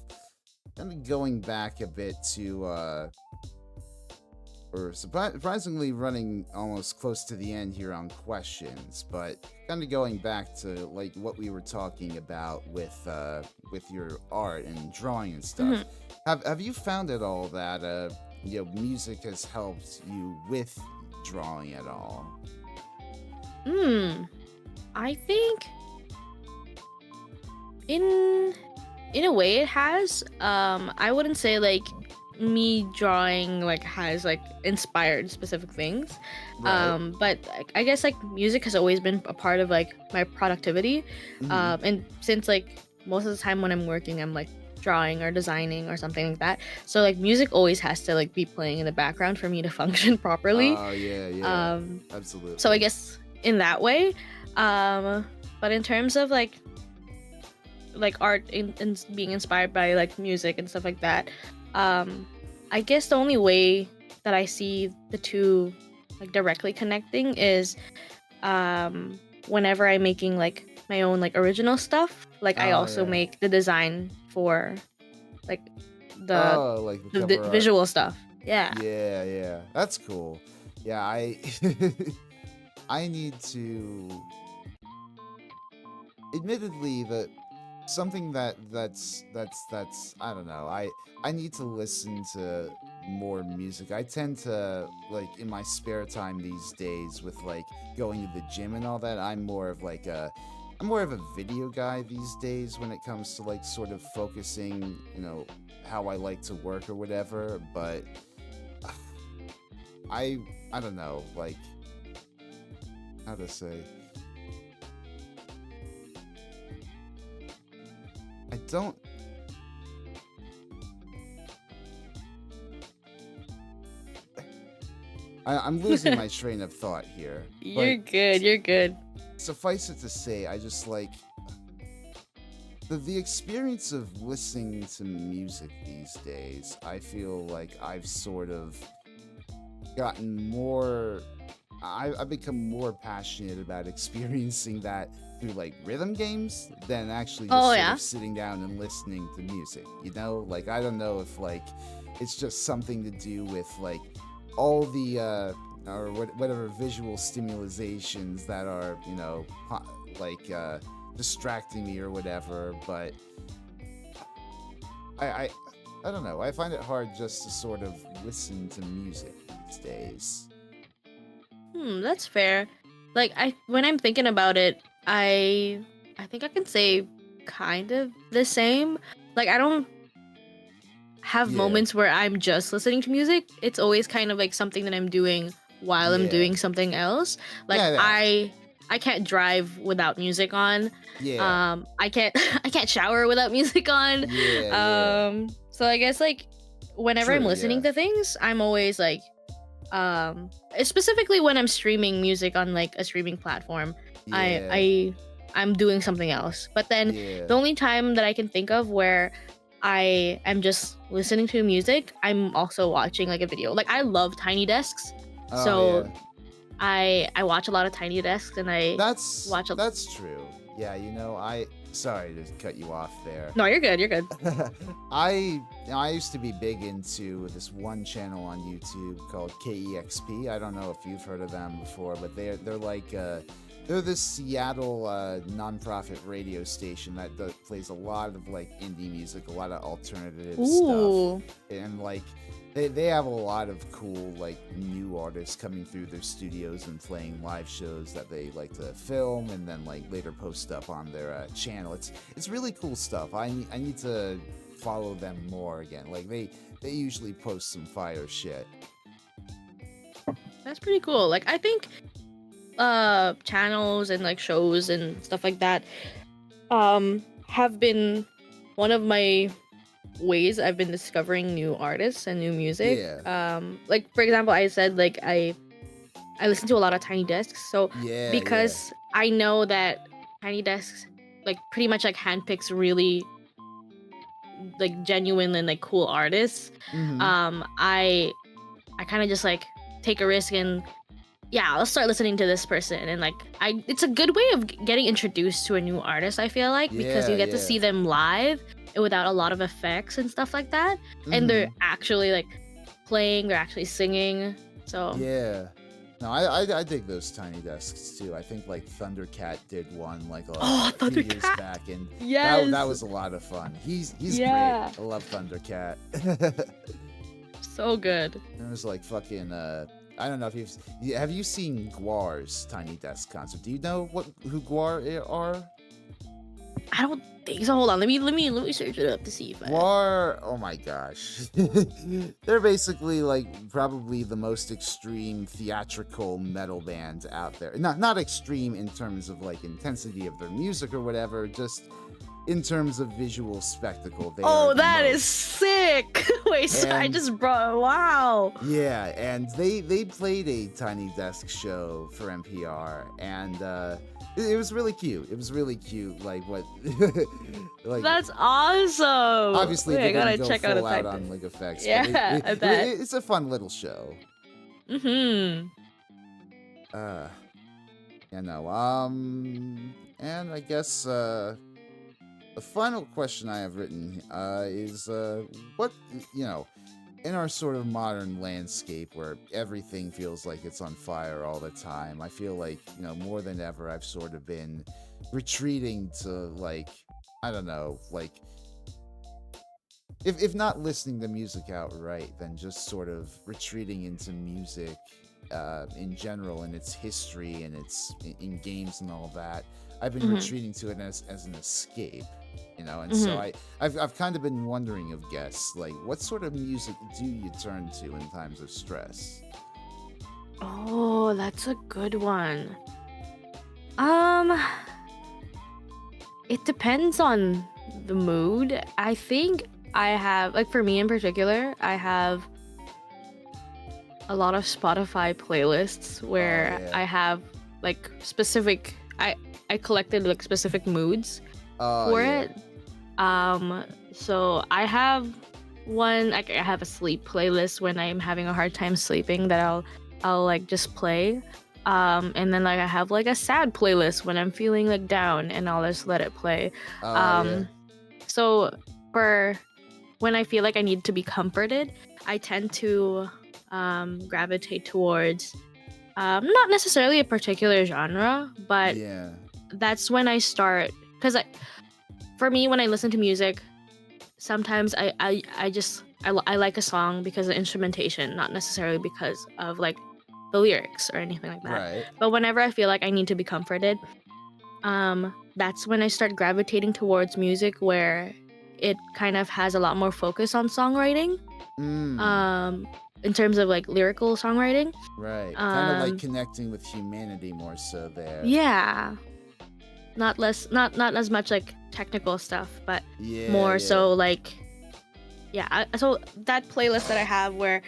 A: going back a bit to or surprisingly running almost close to the end here on questions, but kind of going back to like what we were talking about with your art and drawing and stuff.
B: Mhm.
A: Have you found at all that music has helped you with drawing at all?
B: I think in in a way it has. I wouldn't say like me drawing like has like inspired specific things.
A: Right.
B: But like, I guess like music has always been a part of like my productivity.
A: Mm-hmm.
B: And since like most of the time when I'm working, I'm like drawing or designing or something like that. So like music always has to like be playing in the background for me to function properly.
A: Oh yeah, yeah.
B: Um, so I
A: Absolutely.
B: guess in that way. But in terms of like art and being inspired by like music and stuff like that, I guess the only way that I see the two like directly connecting is whenever I'm making like my own like original stuff, like I
A: Oh
B: also
A: yeah.
B: make the design for like the
A: Oh, like the
B: the
A: cover art.
B: visual stuff. Yeah.
A: Yeah, yeah. That's cool. Yeah, I I need to admittedly that something that's I don't know. I need to listen to more music. I tend to like in my spare time these days with like going to the gym and all that. I'm more of a video guy these days when it comes to like sort of focusing, how I like to work or whatever, but I don't know, like how to say. I don't I'm losing my train of thought here.
B: You're
A: But
B: good. You're good.
A: suffice it to say, I just like the experience of listening to music these days. I feel like I've sort of gotten more. I've become more passionate about experiencing that through like rhythm games than actually just
B: Oh
A: sort
B: yeah.
A: of sitting down and listening to music. Like I don't know if like it's just something to do with like all the or whatever visual stimulations that are like distracting me or whatever. But I, I I don't know. I find it hard just to sort of listen to music these days.
B: That's fair. Like when I'm thinking about it, I think I can say kind of the same. Like I don't have
A: Yeah,
B: moments where I'm just listening to music. It's always kind of like something that I'm doing while I'm
A: yeah,
B: doing something else. Like
A: yeah, that,
B: I can't drive without music on.
A: yeah,
B: I can't I can't shower without music on.
A: yeah, yeah.
B: So I guess like whenever I'm
A: True,
B: listening
A: yeah,
B: to things, I'm always like um specifically when I'm streaming music on like a streaming platform, I
A: yeah,
B: I I'm doing something else. But then
A: yeah.
B: the only time that I can think of where I am just listening to music, I'm also watching like a video. Like I love Tiny Desks.
A: Oh
B: So
A: yeah.
B: I watch a lot of Tiny Desks and I
A: That's
B: watch a
A: that's true. Yeah, I sorry to cut you off there.
B: No, you're good, you're good.
A: I used to be big into this one channel on YouTube called KEXP. I don't know if you've heard of them before, but they're like they're this Seattle nonprofit radio station that plays a lot of like indie music, a lot of alternative stuff,
B: Ooh.
A: and like they have a lot of cool like new artists coming through their studios and playing live shows that they like to film and then like later post up on their channel. It's really cool stuff. I need to follow them more again. Like they usually post some fire shit.
B: That's pretty cool. Like I think channels and like shows and stuff like that have been one of my ways I've been discovering new artists and new music.
A: Yeah,
B: Like for example, I said like I listen to a lot of Tiny Desks. So
A: yeah, yeah.
B: because I know that Tiny Desks like pretty much like handpicks really like genuine and like cool artists.
A: Mm-hmm.
B: I kind of just like take a risk and yeah, let's start listening to this person. And like it's a good way of getting introduced to a new artist, I feel like, because
A: Yeah,
B: you get to
A: yeah.
B: see them live without a lot of effects and stuff like that. And
A: Mm-hmm.
B: they're actually like playing, they're actually singing. So
A: Yeah. No, I dig those Tiny Desks too. I think like Thundercat did one like
B: oh,
A: a few years
B: Thundercat.
A: back, and that
B: Yes.
A: was a lot of fun. He's great.
B: Yeah.
A: I love Thundercat.
B: So good.
A: There was like fucking I don't know if have you seen Guar's Tiny Desk concert? Do you know who Guar are?
B: I don't think so. Hold on. Let me search it up to see if I
A: Guar, oh my gosh. They're basically like probably the most extreme theatrical metal band out there. Not extreme in terms of like intensity of their music or whatever, just in terms of visual spectacle. They are
B: Oh,
A: the
B: that is
A: most.
B: sick. Wait, so I
A: And
B: just brought wow.
A: yeah, and they played a Tiny Desk show for NPR, and it was really cute. It was really cute, like what, like
B: That's awesome.
A: obviously
B: Wait,
A: they
B: I gotta
A: didn't go
B: check out a
A: full out
B: type
A: on like effects, but
B: Yeah, I bet.
A: it's a fun little show.
B: Mm-hmm.
A: Uh, and I guess the final question I have written is what in our sort of modern landscape where everything feels like it's on fire all the time, I feel like, more than ever, I've sort of been retreating to, like, I don't know, like, if not listening to music outright, then just sort of retreating into music in general and its history and its in games and all that. I've been
B: Mm-hmm.
A: retreating to it as an escape, and so
B: Mm-hmm.
A: I've kind of been wondering of guests, like, what sort of music do you turn to in times of stress?
B: Oh, that's a good one. Um, it depends on the mood. I think I have, like, for me in particular, I have a lot of Spotify playlists
A: Oh
B: where
A: yeah.
B: I have like specific I collected like specific moods
A: Oh
B: for
A: yeah.
B: it. So I have one like I have a sleep playlist when I'm having a hard time sleeping that I'll like just play. And then like I have like a sad playlist when I'm feeling like down and I'll just let it play.
A: Oh yeah.
B: Um so for when I feel like I need to be comforted, I tend to gravitate towards not necessarily a particular genre, but
A: Yeah.
B: that's when I start, because for me, when I listen to music, sometimes I like a song because of instrumentation, not necessarily because of like the lyrics or anything like that.
A: Right.
B: But whenever I feel like I need to be comforted, that's when I start gravitating towards music where it kind of has a lot more focus on songwriting,
A: Mm.
B: in terms of like lyrical songwriting.
A: Right. Kind of like connecting with humanity more so there.
B: Yeah, not as much like technical stuff, but
A: Yeah.
B: more
A: Yeah.
B: so like, yeah. So that playlist that I have where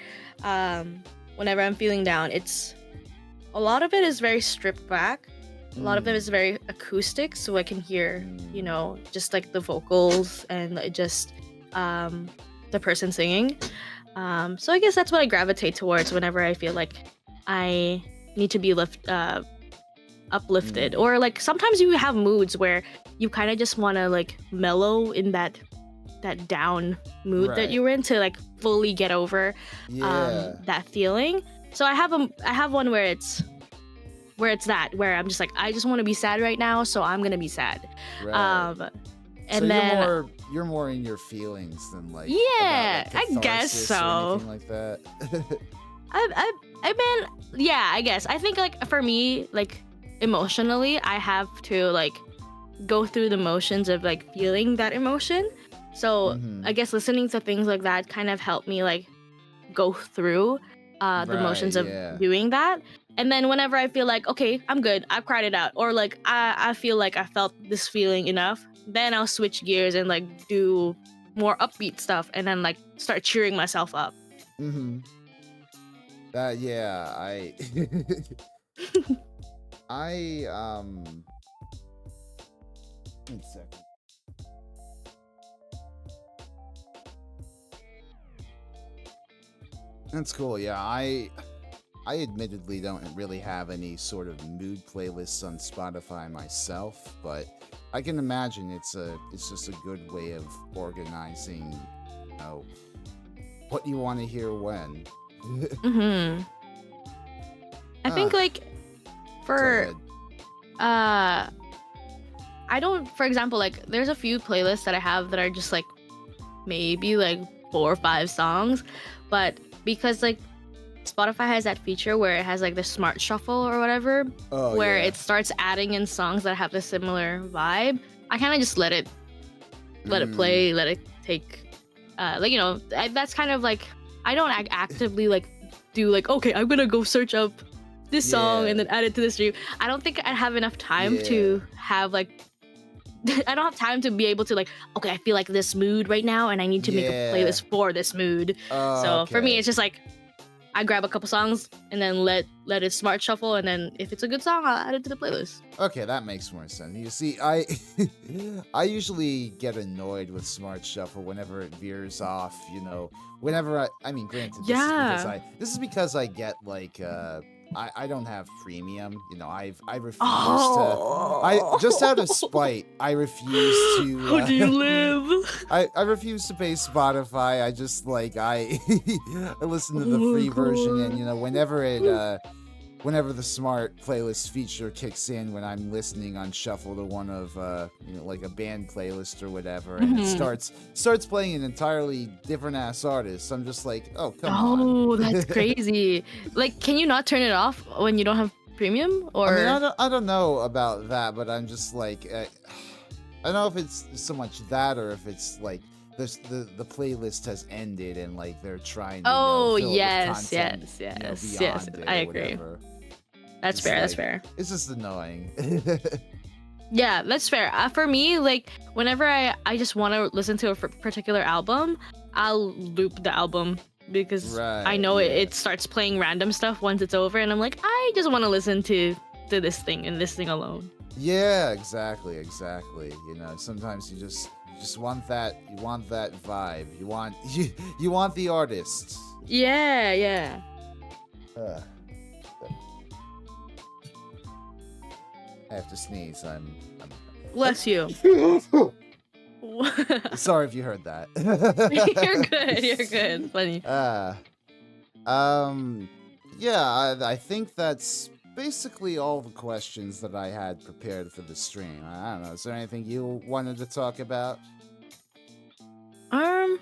B: whenever I'm feeling down, it's a lot of it is very stripped back. A lot of it is very acoustic, so I can hear, you know, just like the vocals and just the person singing. So I guess that's what I gravitate towards whenever I feel like I need to be uplifted. Or like sometimes you have moods where you kind of just want to like mellow in that down mood that
A: Right.
B: you were in to like fully get over
A: Yeah.
B: that feeling. So I have one where it's where I'm just like, I just want to be sad right now, so I'm gonna be sad.
A: Right.
B: And
A: So
B: then
A: you're more in your feelings than like
B: yeah,
A: about, like,
B: I guess
A: catharsis
B: so.
A: or anything like that.
B: I've been, yeah, I guess. I think like for me, like emotionally, I have to like go through the motions of like feeling that emotion. So I guess listening to things like that kind of helped me like go through the motions of doing that. And then whenever I feel like, okay, I'm good, I've cried it out, or like I feel like I felt this feeling enough, then I'll switch gears and like do more upbeat stuff and then like start cheering myself up.
A: Yeah, I 1 second. That's cool. Yeah, I admittedly don't really have any sort of mood playlists on Spotify myself, but I can imagine it's just a good way of organizing, you know, what you want to hear when.
B: I think like for I don't, for example, like there's a few playlists that I have that are just like maybe like 4 or 5 songs, but because like Spotify has that feature where it has like the smart shuffle or whatever, where it starts adding in songs that have a similar vibe. I kind of just let it play, let it take, like, you know, that's kind of like, I don't actively like do like, okay, I'm gonna go search up this song and then add it to this stream. I don't think I have enough time to have like, I don't have time to be able to like, okay, I feel like this mood right now and I need to make a playlist for this mood. So for me, it's just like, I grab a couple songs and then let it smart shuffle, and then if it's a good song, I'll add it to the playlist.
A: Okay, that makes more sense. You see, I usually get annoyed with smart shuffle whenever it veers off, you know. Whenever I mean, granted, this is because I get like I don't have premium, you know. I refuse to. Just out of spite, I refuse to.
B: How do you live?
A: I refuse to pay Spotify. I just like I listen to the free version, and you know, whenever the smart playlist feature kicks in, when I'm listening on shuffle to one of you know, like a band playlist or whatever, and it starts playing an entirely different ass artist, I'm just like, oh, come on.
B: Oh, that's crazy. Like, can you not turn it off when you don't have premium? Or
A: I mean, I don't know about that, but I'm just like, I don't know if it's so much that, or if it's like the playlist has ended and like they're trying to fill it with content,
B: yes, I agree.
A: Whatever.
B: That's fair. That's fair.
A: It's just annoying.
B: Yeah, that's fair. For me, like whenever I just want to listen to a particular album, I'll loop the album because I know it starts playing random stuff once it's over, and I'm like, I just want to listen to this thing and this thing alone.
A: Yeah, exactly. You know, sometimes you just want that. You want that vibe. You want the artist.
B: Yeah.
A: I have to sneeze. I'm
B: Bless you.
A: Sorry if you heard that.
B: You're good. Funny.
A: Um, yeah, I think that's basically all the questions that I had prepared for the stream. I don't know. Is there anything you wanted to talk about?
B: Um,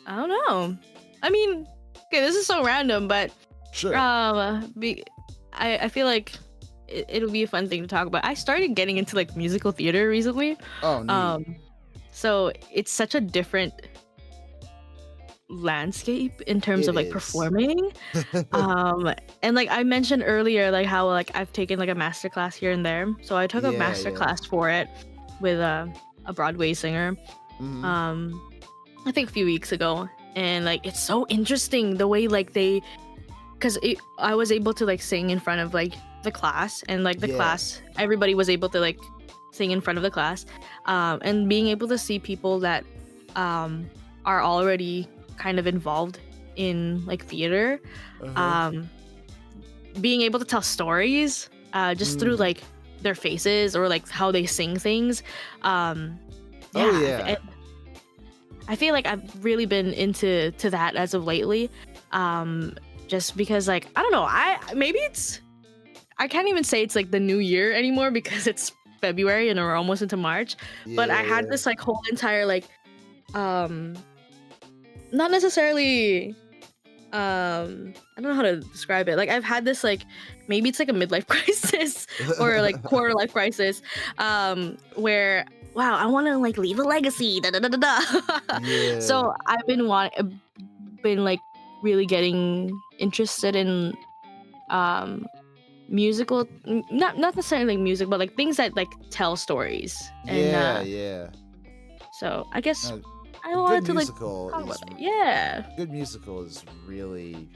B: I don't know. I mean, okay, this is so random, but
A: Sure.
B: I feel like it'll be a fun thing to talk about. I started getting into like musical theater recently.
A: Oh, neat.
B: So it's such a different landscape in terms
A: It
B: of like
A: is.
B: performing. And like I mentioned earlier, like how like I've taken like a master class here and there. So I took a
A: Yeah,
B: master
A: yeah.
B: class for it with a Broadway singer.
A: Mhm.
B: I think a few weeks ago, and like it's so interesting the way like they, because I was able to like sing in front of like the class, and like the
A: Yeah.
B: class, everybody was able to like sing in front of the class, and being able to see people that are already kind of involved in like theater, being able to tell stories just through like their faces or like how they sing things.
A: Yeah.
B: I feel like I've really been into that as of lately, just because like I don't know, I can't even say it's like the new year anymore because it's February and we're almost into March. But I had this like whole entire like not necessarily I don't know how to describe it. Like I've had this like, maybe it's like a midlife crisis or like quarter life crisis, where wow, I want to like leave a legacy. Da, da, da, da, da.
A: Yeah.
B: So I've been like really getting interested in musical, not necessarily music, but like things that like tell stories.
A: Yeah,
B: And
A: yeah.
B: so I guess
A: No,
B: I wanted
A: good
B: to like
A: musical
B: talk
A: is
B: about it. Yeah.
A: good musical is really,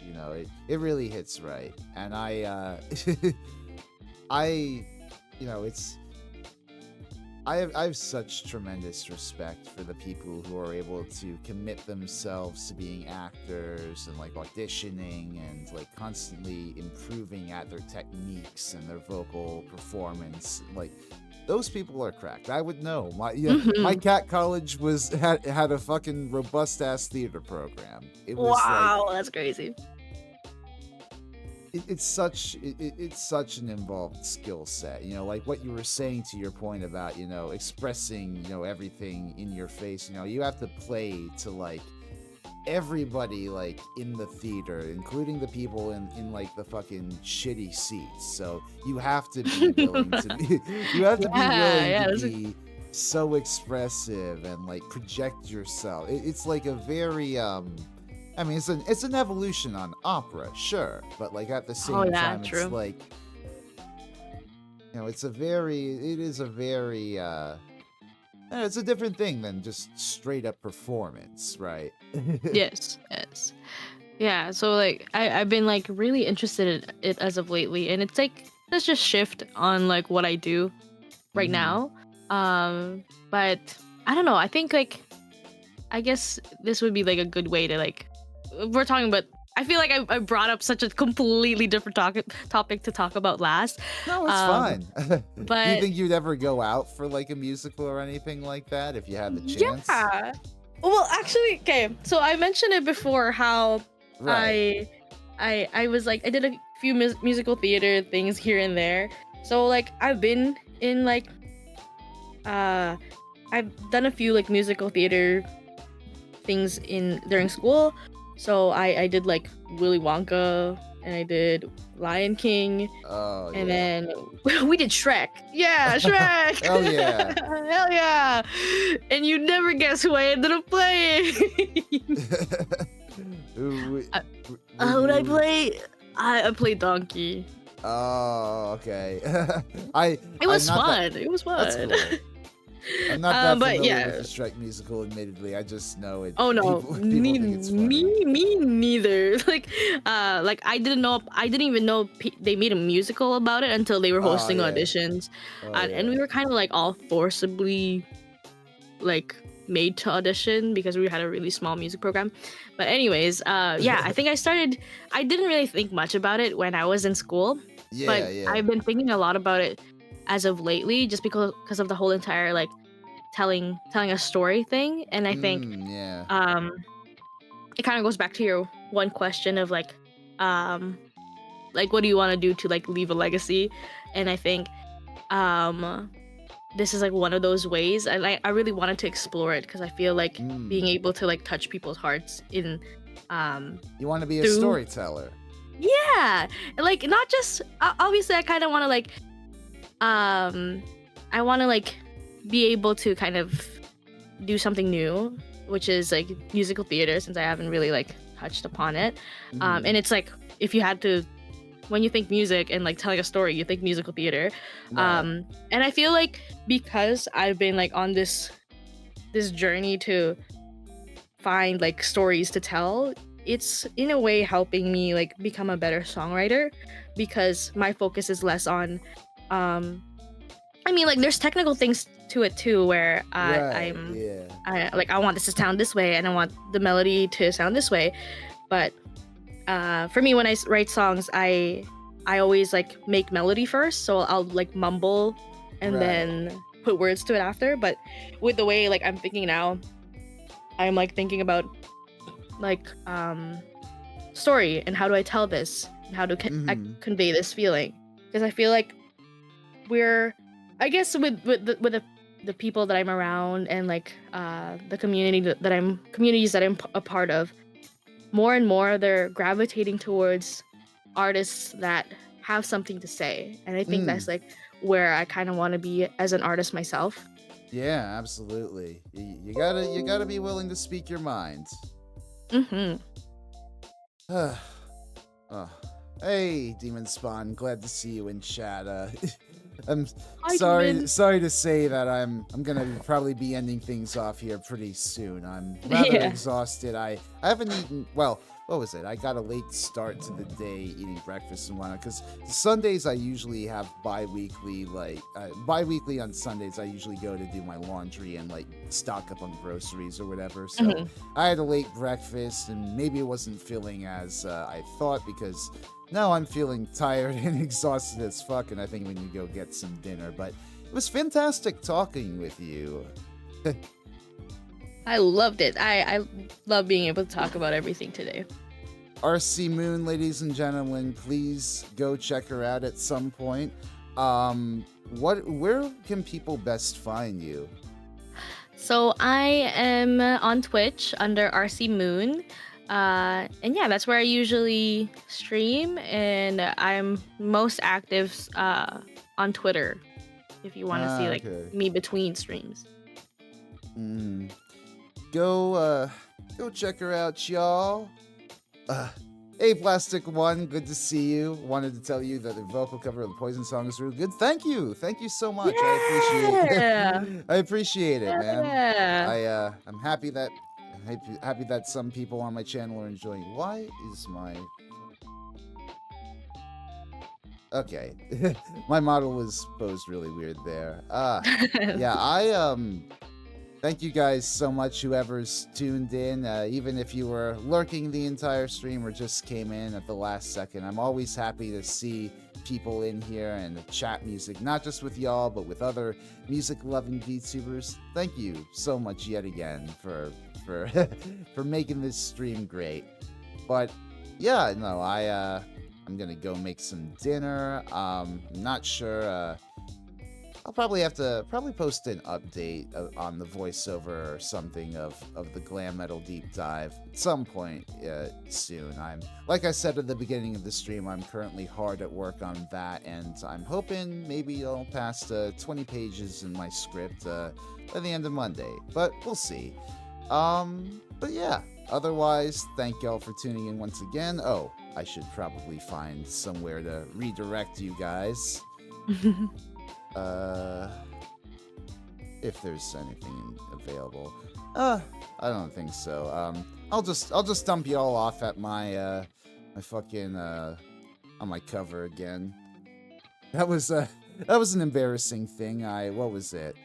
A: it really hits right. And I it's I have such tremendous respect for the people who are able to commit themselves to being actors and like auditioning and like constantly improving at their techniques and their vocal performance. Like those people are cracked. I would know. My cat college had a fucking robust ass theater program. It was
B: Wow, that's crazy.
A: it's such an involved skill set, like what you were saying to your point about expressing everything in your face. You have to play to like everybody like in the theater, including the people in like the fucking shitty seats. So you have to be willing to be you have to be willing to be so expressive and like project yourself. It's like a very I mean, it's an evolution on opera, sure, but like at the same time,
B: True.
A: it's like it is a very it's a different thing than just straight up performance, right?
B: Yes. Yeah, so like I've been like really interested in it as of lately, and it's like let's just shift on like what I do right now. But I don't know, I think like I guess this would be like a good way to like, we're talking about, I feel like I brought up such a completely different topic to talk about last.
A: No, it's fine.
B: But
A: do you think you'd ever go out for like a musical or anything like that if you had the chance?
B: Yeah. Well, actually, okay. So I mentioned it before how
A: Right.
B: I was like I did a few musical theater things here and there. So like I've been in like I've done a few like musical theater things during school. So I did like Willy Wonka, and I did Lion King, and then we did Shrek. Yeah, Shrek.
A: Hell yeah.
B: Hell yeah. And you never guess who I ended up playing. Who did I play? I played Donkey.
A: Oh, okay.
B: It was fun. It was fun.
A: That's cool. I'm not that familiar
B: but
A: with the Shrek musical, admittedly. I just know it.
B: Oh no,
A: people think it's funny.
B: me neither. Like I didn't even know they made a musical about it until they were hosting auditions, and we were kind of like all forcibly like made to audition because we had a really small music program. But anyways, yeah, I think I didn't really think much about it when I was in school, but I've been thinking a lot about it as of lately, just because of the whole entire like telling a story thing. And I think it kind of goes back to one question of like what do you want to do to like leave a legacy? And I think um this is like one of those ways, and I really wanted to explore it because I feel like being
A: Mm.
B: able to like touch people's hearts in um
A: You want to be a
B: through
A: storyteller.
B: yeah, and, like not just obviously I kind of want to like um I want to like be able to kind of do something new, which is like musical theater, since I haven't really like touched upon it.
A: Mhm.
B: And it's like if you had to, when you think music and like telling a story, you think musical theater.
A: Right.
B: And I feel like because I've been like on this journey to find like stories to tell, it's in a way helping me like become a better songwriter because my focus is less on um I mean, like, there's technical things to it too, where
A: Right. Yeah.
B: I want this to sound this way, and I want the melody to sound this way. But for me, when I write songs, I always like make melody first, so I'll like mumble and
A: Right.
B: then put words to it after. But with the way like I'm thinking now, I'm like thinking about like story and how do I tell this, and how do I
A: Mhm.
B: convey this feeling? Because I feel like we're I guess with the people that I'm around and like the communities that I'm a part of, more and more they're gravitating towards artists that have something to say, and I think that's
A: Mm.
B: like where I kind of want to be as an artist myself.
A: Yeah, absolutely. You gotta be willing to speak your mind.
B: Mm-hmm.
A: Oh, hey, Demon Spawn. Glad to see you in chat. I'm
B: Hi,
A: sorry
B: Demon.
A: sorry to say that I'm gonna probably be ending things off here pretty soon. I'm rather
B: Yeah.
A: exhausted. I haven't eaten, well, what was it? I got a late start to the day eating breakfast and whatnot, because Sundays I usually have bi-weekly, like bi-weekly on Sundays I usually go to do my laundry and like stock up on groceries or whatever. So
B: Hmm.
A: I had a late breakfast and maybe it wasn't feeling as I thought, because now I'm feeling tired and exhausted as fuck, and I think we need to go get some dinner. But it was fantastic talking with you.
B: I loved it. I love being able to talk about everything today.
A: Arci Moon, ladies and gentlemen, please go check her out at some point. Where can people best find you?
B: So I am on Twitch under Arci Moon. And yeah, that's where I usually stream, and I'm most active on Twitter if you want to see like
A: Okay.
B: me between streams.
A: Mm. Go check her out, y'all. Uh, hey, Plastic One, good to see you. Wanted to tell you that the vocal cover of the Poison song is really good. Thank you so much. I appreciate,
B: Yeah.
A: I appreciate it, man.
B: Yeah.
A: I'm happy that happy that some people on my channel are enjoying. Why is my okay? My model was posed really weird there. Yeah, thank you guys so much, whoever's tuned in, even if you were lurking the entire stream or just came in at the last second. I'm always happy to see people in here and chat music, not just with y'all, but with other music-loving VTubers. Thank you so much yet again for for making this stream great. But yeah, no, I'm gonna go make some dinner. Not sure. I'll probably have to post an update on the voiceover or something of the glam metal deep dive at some point soon. I'm, like I said at the beginning of the stream, I'm currently hard at work on that, and I'm hoping maybe I'll pass 20 pages in my script by the end of Monday, but we'll see. But yeah, otherwise, thank y'all for tuning in once again. Oh, I should probably find somewhere to redirect you guys. If there's anything available. I don't think so. I'll just dump y'all off at my my fucking on my cover again. That was an embarrassing thing. What was it?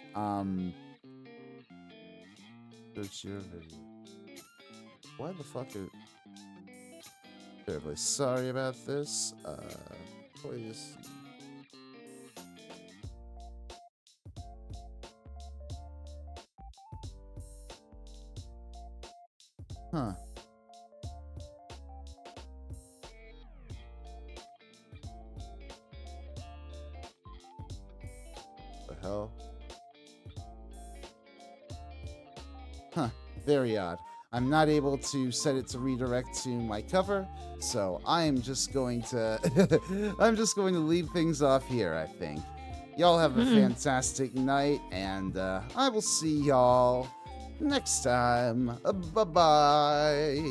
A: Search your video. Why the fuck are terribly sorry about this. Please. Huh. hell? Huh, very odd. I'm not able to set it to redirect to my cover, so I am just going to I'm just going to leave things off here, I think. Y'all have a fantastic night, and I will see y'all next time. Bye-bye.